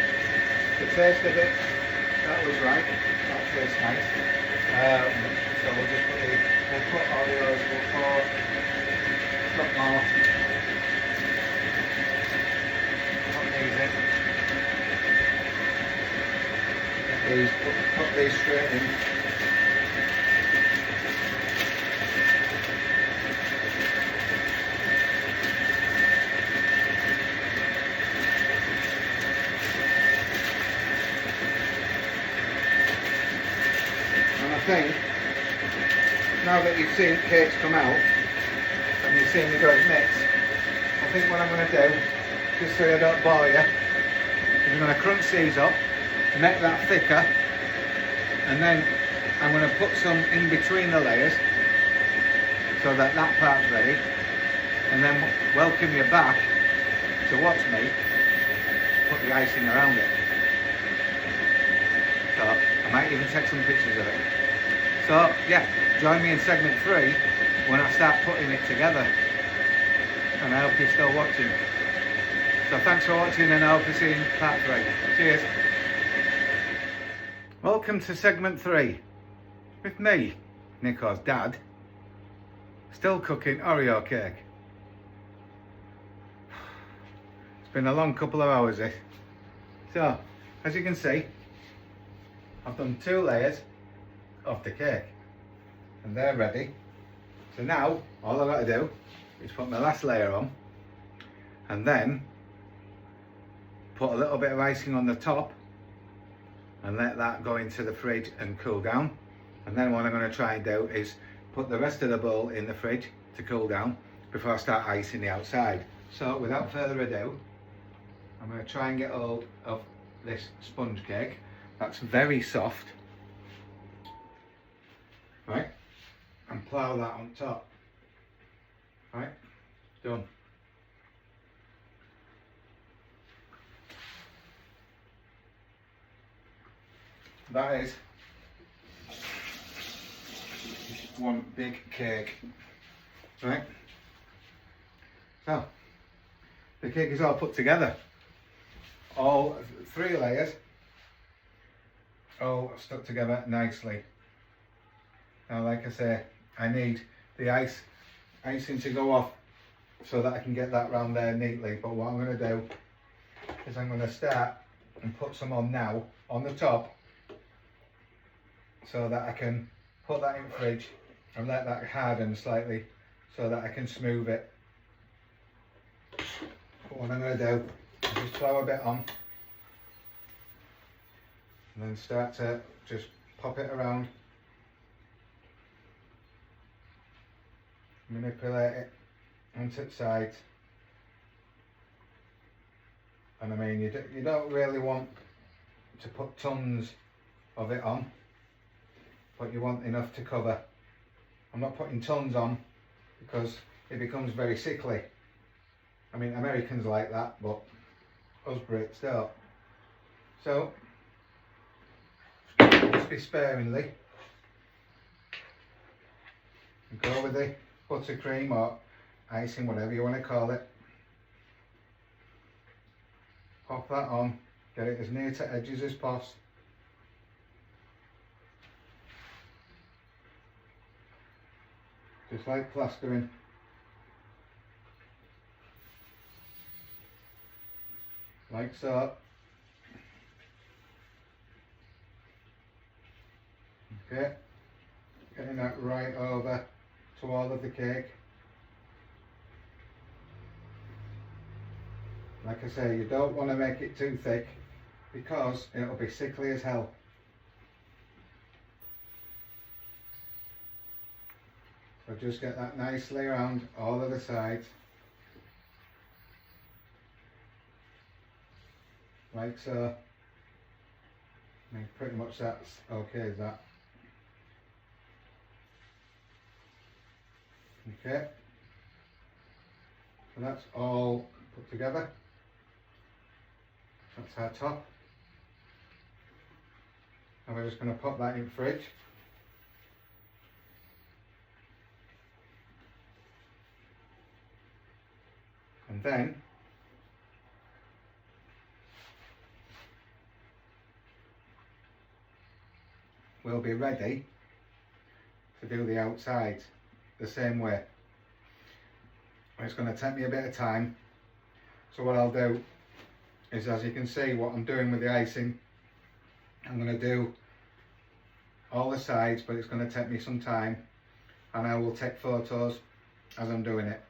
A: The taste of it, that was right, that tastes nice. So we'll just put Oreos, we'll put more. Put these in. Put these straight in. And I think, now that you've seen cakes come out, and you've seen me go in mix, I think what I'm going to do, just so I don't bore you, is I'm going to crunch these up, make that thicker, and then I'm going to put some in between the layers so that that part's ready, and then welcome you back to watch me put the icing around it. So I might even take some pictures of it. So yeah, join me in segment 3 when I start putting it together, and I hope you're still watching. So thanks for watching, and I hope to see you in part 3. Cheers. Welcome to segment 3 with me, Nicho's dad, still cooking Oreo cake. It's been a long couple of hours this. So as you can see, I've done 2 layers of the cake and they're ready. So now all I've got to do is put my last layer on and then put a little bit of icing on the top and let that go into the fridge and cool down. And then what I'm going to try and do is put the rest of the bowl in the fridge to cool down before I start icing the outside. So without further ado, I'm going to try and get hold of this sponge cake. That's very soft. Right, and plough that on top. Right, done. That is one big cake. Right, so the cake is all put together, all 3 layers all stuck together nicely. Now like I say, I need the icing to go off so that I can get that round there neatly. But what I'm going to do is I'm going to start and put some on now on the top so that I can put that in the fridge and let that harden slightly so that I can smooth it. But what I'm going to do is just plough a bit on and then start to just pop it around, manipulate it onto the sides. And I mean, you don't really want to put tons of it on, but you want enough to cover. I'm not putting tons on because it becomes very sickly. I mean, Americans like that, but us Brits don't. So just be sparingly. Go with the buttercream or icing, whatever you want to call it. Pop that on, get it as near to edges as possible. Just like plastering. Like so. Okay, getting that right over to all of the cake. Like I say, you don't want to make it too thick because it'll be sickly as hell. So just get that nicely around all of the sides. Like so. I mean, pretty much that's okay as that. Okay. So that's all put together. That's our top. And we're just going to pop that in the fridge. And then we'll be ready to do the outside the same way. It's going to take me a bit of time. So what I'll do is, as you can see what I'm doing with the icing, I'm going to do all the sides, but it's going to take me some time, and I will take photos as I'm doing it.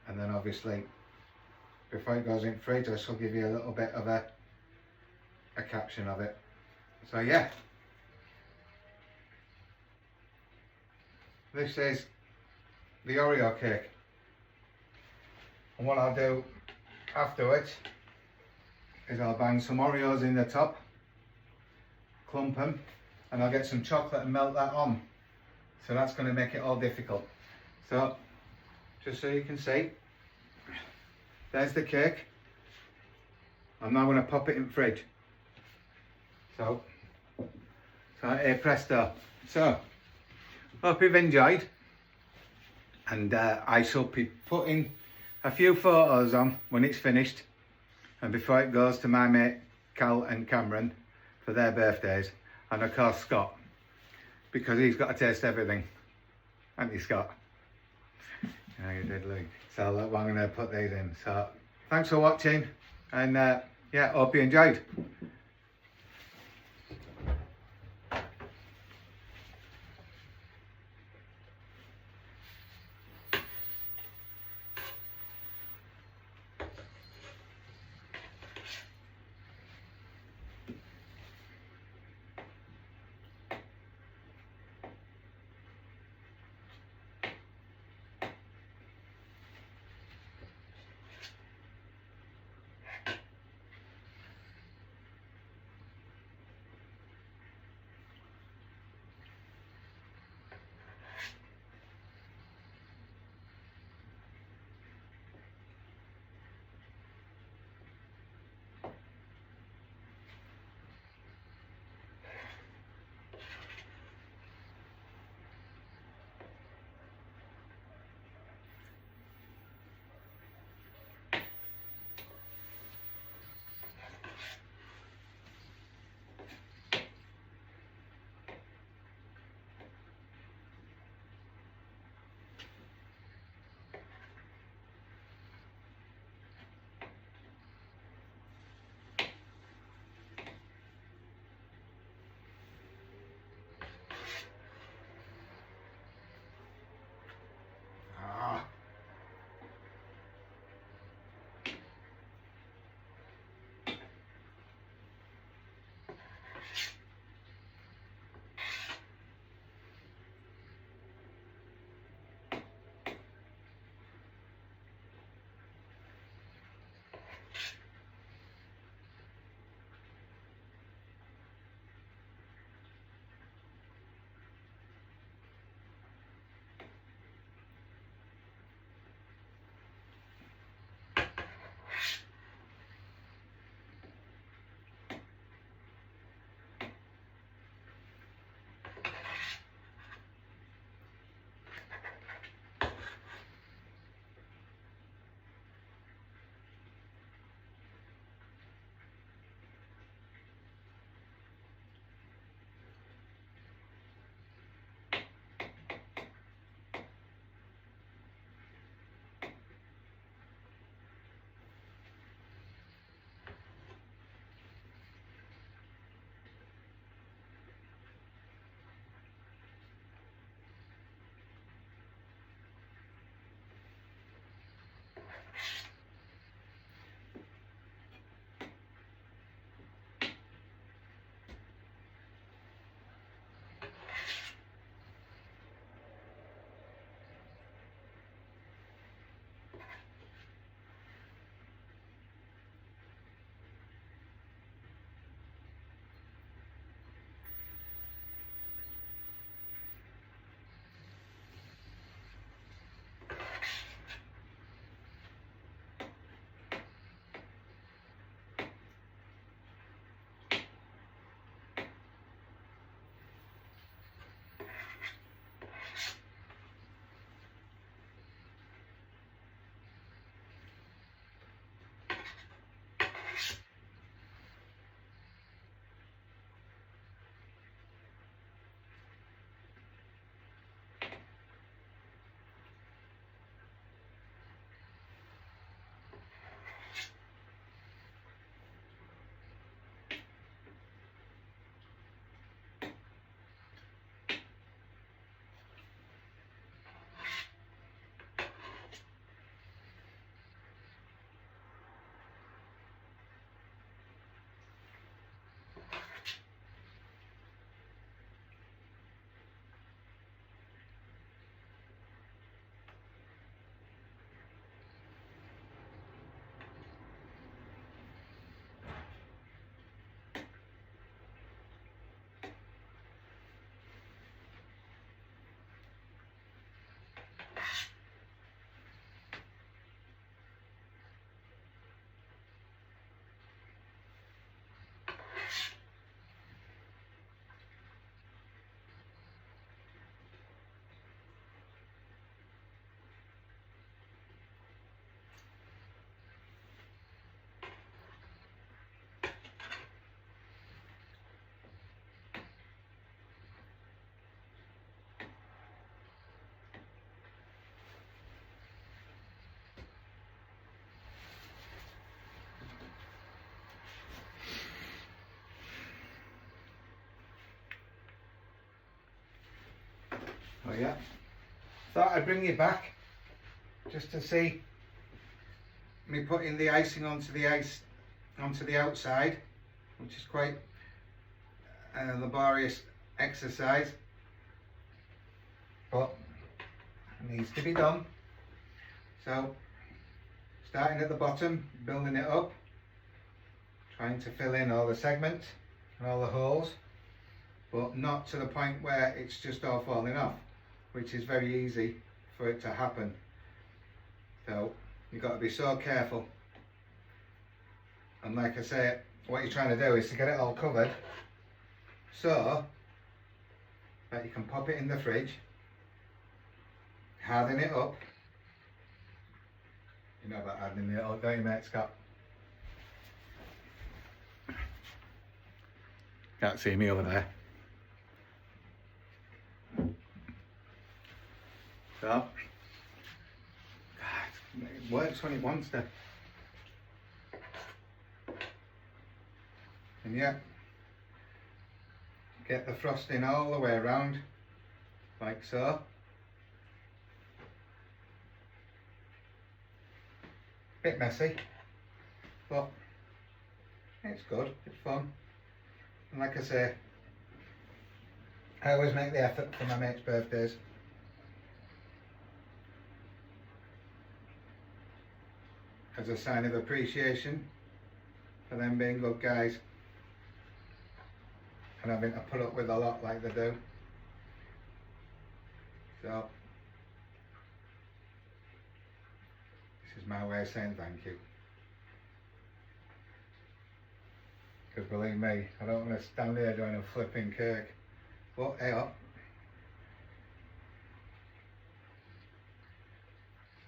A: And then obviously before it goes in the fridge, I shall give you a little bit of a caption of it. So yeah, this is the Oreo cake, and what I'll do afterwards is I'll bang some Oreos in the top, clump them, and I'll get some chocolate and melt that on So that's going to make it all difficult. So just so you can see, there's the cake. I'm now going to pop it in the fridge. So hey presto. So hope you've enjoyed, and I shall be putting a few photos on when it's finished and before it goes to my mate Cal and Cameron for their birthdays, and of course Scott, because he's got to taste everything, hasn't he, Scott? Yeah, you did, Luke. So I'm going to put these in. So thanks for watching, and yeah, hope you enjoyed. Oh yeah, thought I'd bring you back just to see me putting the icing onto the outside, which is quite a laborious exercise, but it needs to be done. So starting at the bottom, building it up, trying to fill in all the segments and all the holes, but not to the point where it's just all falling off, which is very easy for it to happen. So you've got to be so careful. And like I say, what you're trying to do is to get it all covered so that you can pop it in the fridge, harden it up. You know about hardening it up, don't you, mate, Scott? Can't see me over there. So, God, it works when it wants to. And yeah, get the frosting all the way around, like so. Bit messy, but it's good, it's fun. And like I say, I always make the effort for my mates' birthdays. As a sign of appreciation for them being good guys and having to put up with a lot like they do. So this is my way of saying thank you. Because believe me, I don't want to stand here doing a flipping cake. But hey up.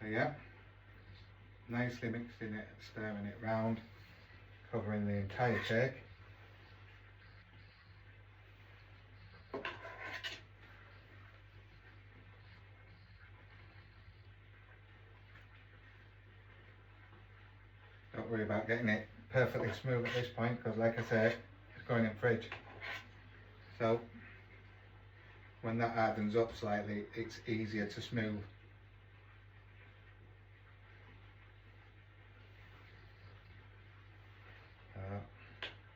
A: So yeah, nicely mixing it, stirring it round, covering the entire cake. Don't worry about getting it perfectly smooth at this point, because like I said, it's going in the fridge. So when that hardens up slightly, it's easier to smooth.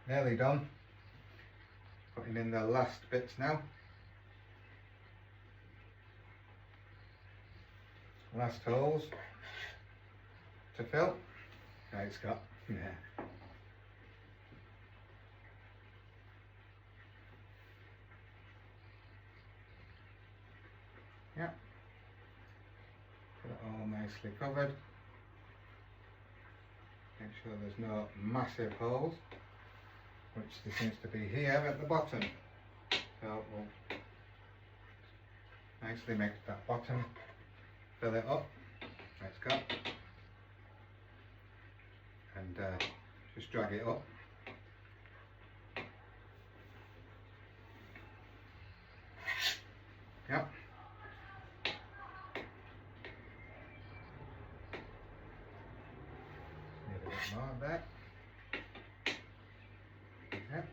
A: Nearly done. Putting in the last bits now. Last holes to fill. Right, Scott. Yeah. Yeah. Put it all nicely covered. Make sure there's no massive holes, which there seems to be here at the bottom. So we'll nicely make that bottom, fill it up. Let's go. And just drag it up. Yep. Need a bit more of that. Yep.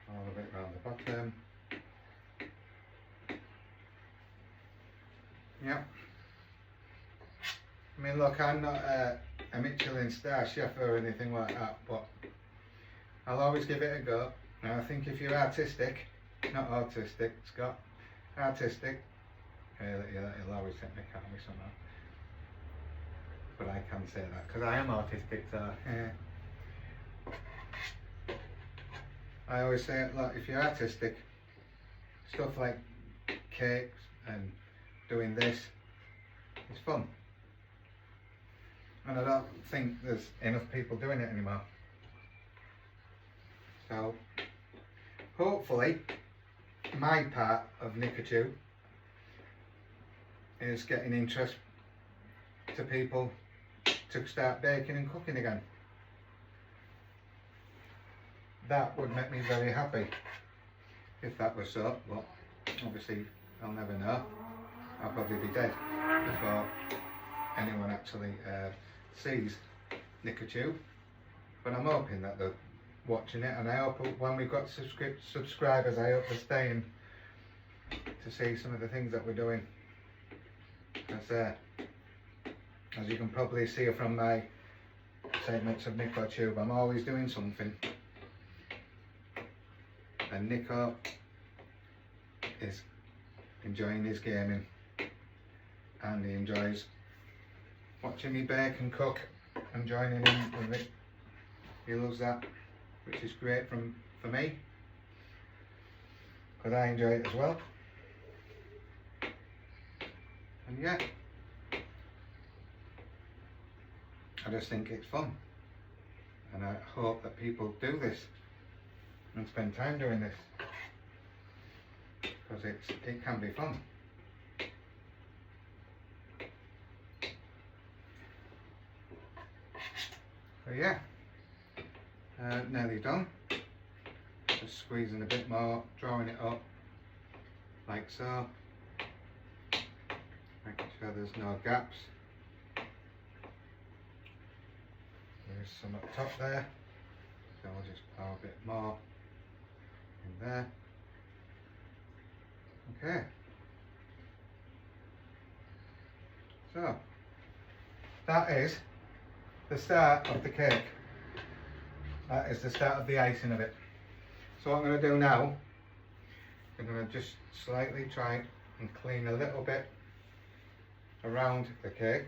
A: All the way around the bottom. Yep. I mean, look, I'm not a Michelin star chef or anything like that, but I'll always give it a go. And I think if you're artistic, not autistic, Scott, artistic, you'll always take me out of me somehow. But I can say that because I am autistic, so I always say, look, if you're artistic, stuff like cakes and doing this, it's fun. And I don't think there's enough people doing it anymore. So, hopefully, my part of Nicho is getting interest to people to start baking and cooking again. That would make me very happy if that was so, but obviously I'll never know. I'll probably be dead before anyone actually sees Nicho, but I'm hoping that they're watching it, and I hope when we've got subscribers, I hope they're staying to see some of the things that we're doing. As you can probably see from my segments of Nicho, I'm always doing something, and Nicho is enjoying his gaming, and he enjoys watching me bake and cook and joining in with it. He loves that, which is great for me, because I enjoy it as well. And yeah, I just think it's fun, and I hope that people do this and spend time doing this, because it can be fun. So yeah, nearly done. Just squeezing a bit more, drawing it up like so, making sure there's no gaps. There's some up top there, so I'll just pour a bit more in there. Okay, so that is the start of the cake. That is the start of the icing of it. So what I'm going to do now, I'm going to just slightly try and clean a little bit around the cake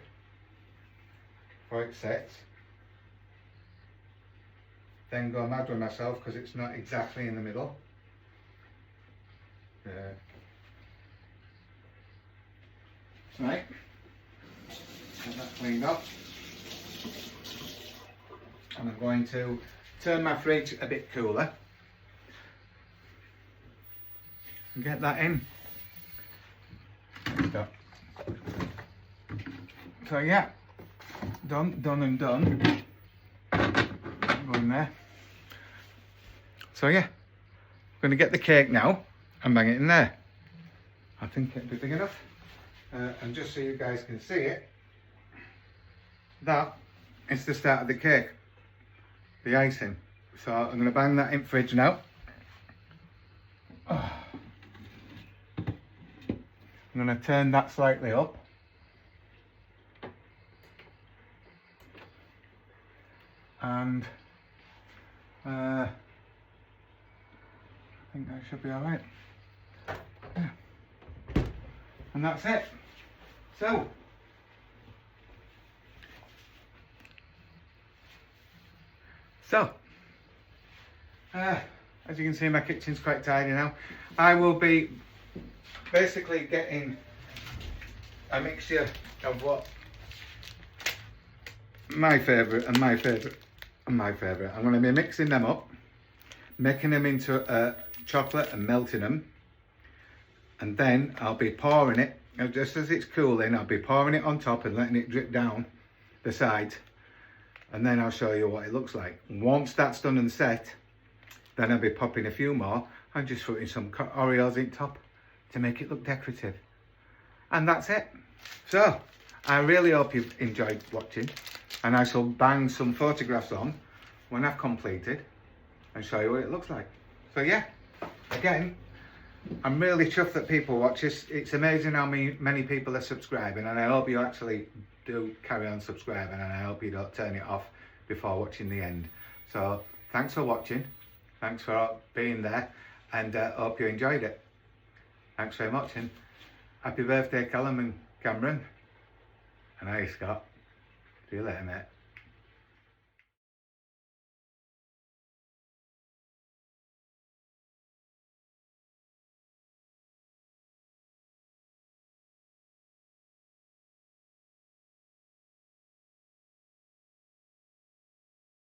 A: before it sets. Then go mad with myself because it's not exactly in the middle. Right, get that cleaned up. And I'm going to turn my fridge a bit cooler and get that in. So yeah, done and done. Go in there. So yeah, I'm going to get the cake now and bang it in there. I think it'll be big enough. And just so you guys can see it, that is the start of the cake, the icing. So I'm going to bang that in fridge now. I'm going to turn that slightly up. And I think that should be alright. Yeah. And that's it. So, as you can see, my kitchen's quite tidy now. I will be basically getting a mixture of what my favourite and my favourite and my favourite. I'm going to be mixing them up, making them into chocolate and melting them, and then I'll be pouring it, just as it's cooling, I'll be pouring it on top and letting it drip down the sides, and then I'll show you what it looks like. Once that's done and set, then I'll be popping a few more and just putting some Oreos in top to make it look decorative. And that's it. So, I really hope you've enjoyed watching, and I shall bang some photographs on when I've completed and show you what it looks like. So yeah, again, I'm really chuffed that people watch this. It's amazing how many people are subscribing, and I hope you actually do carry on subscribing, and I hope you don't turn it off before watching the end. So thanks for watching, thanks for being there, and hope you enjoyed it. Thanks very much, and happy birthday, Callum and Cameron. And hi, Scott. See you later, mate.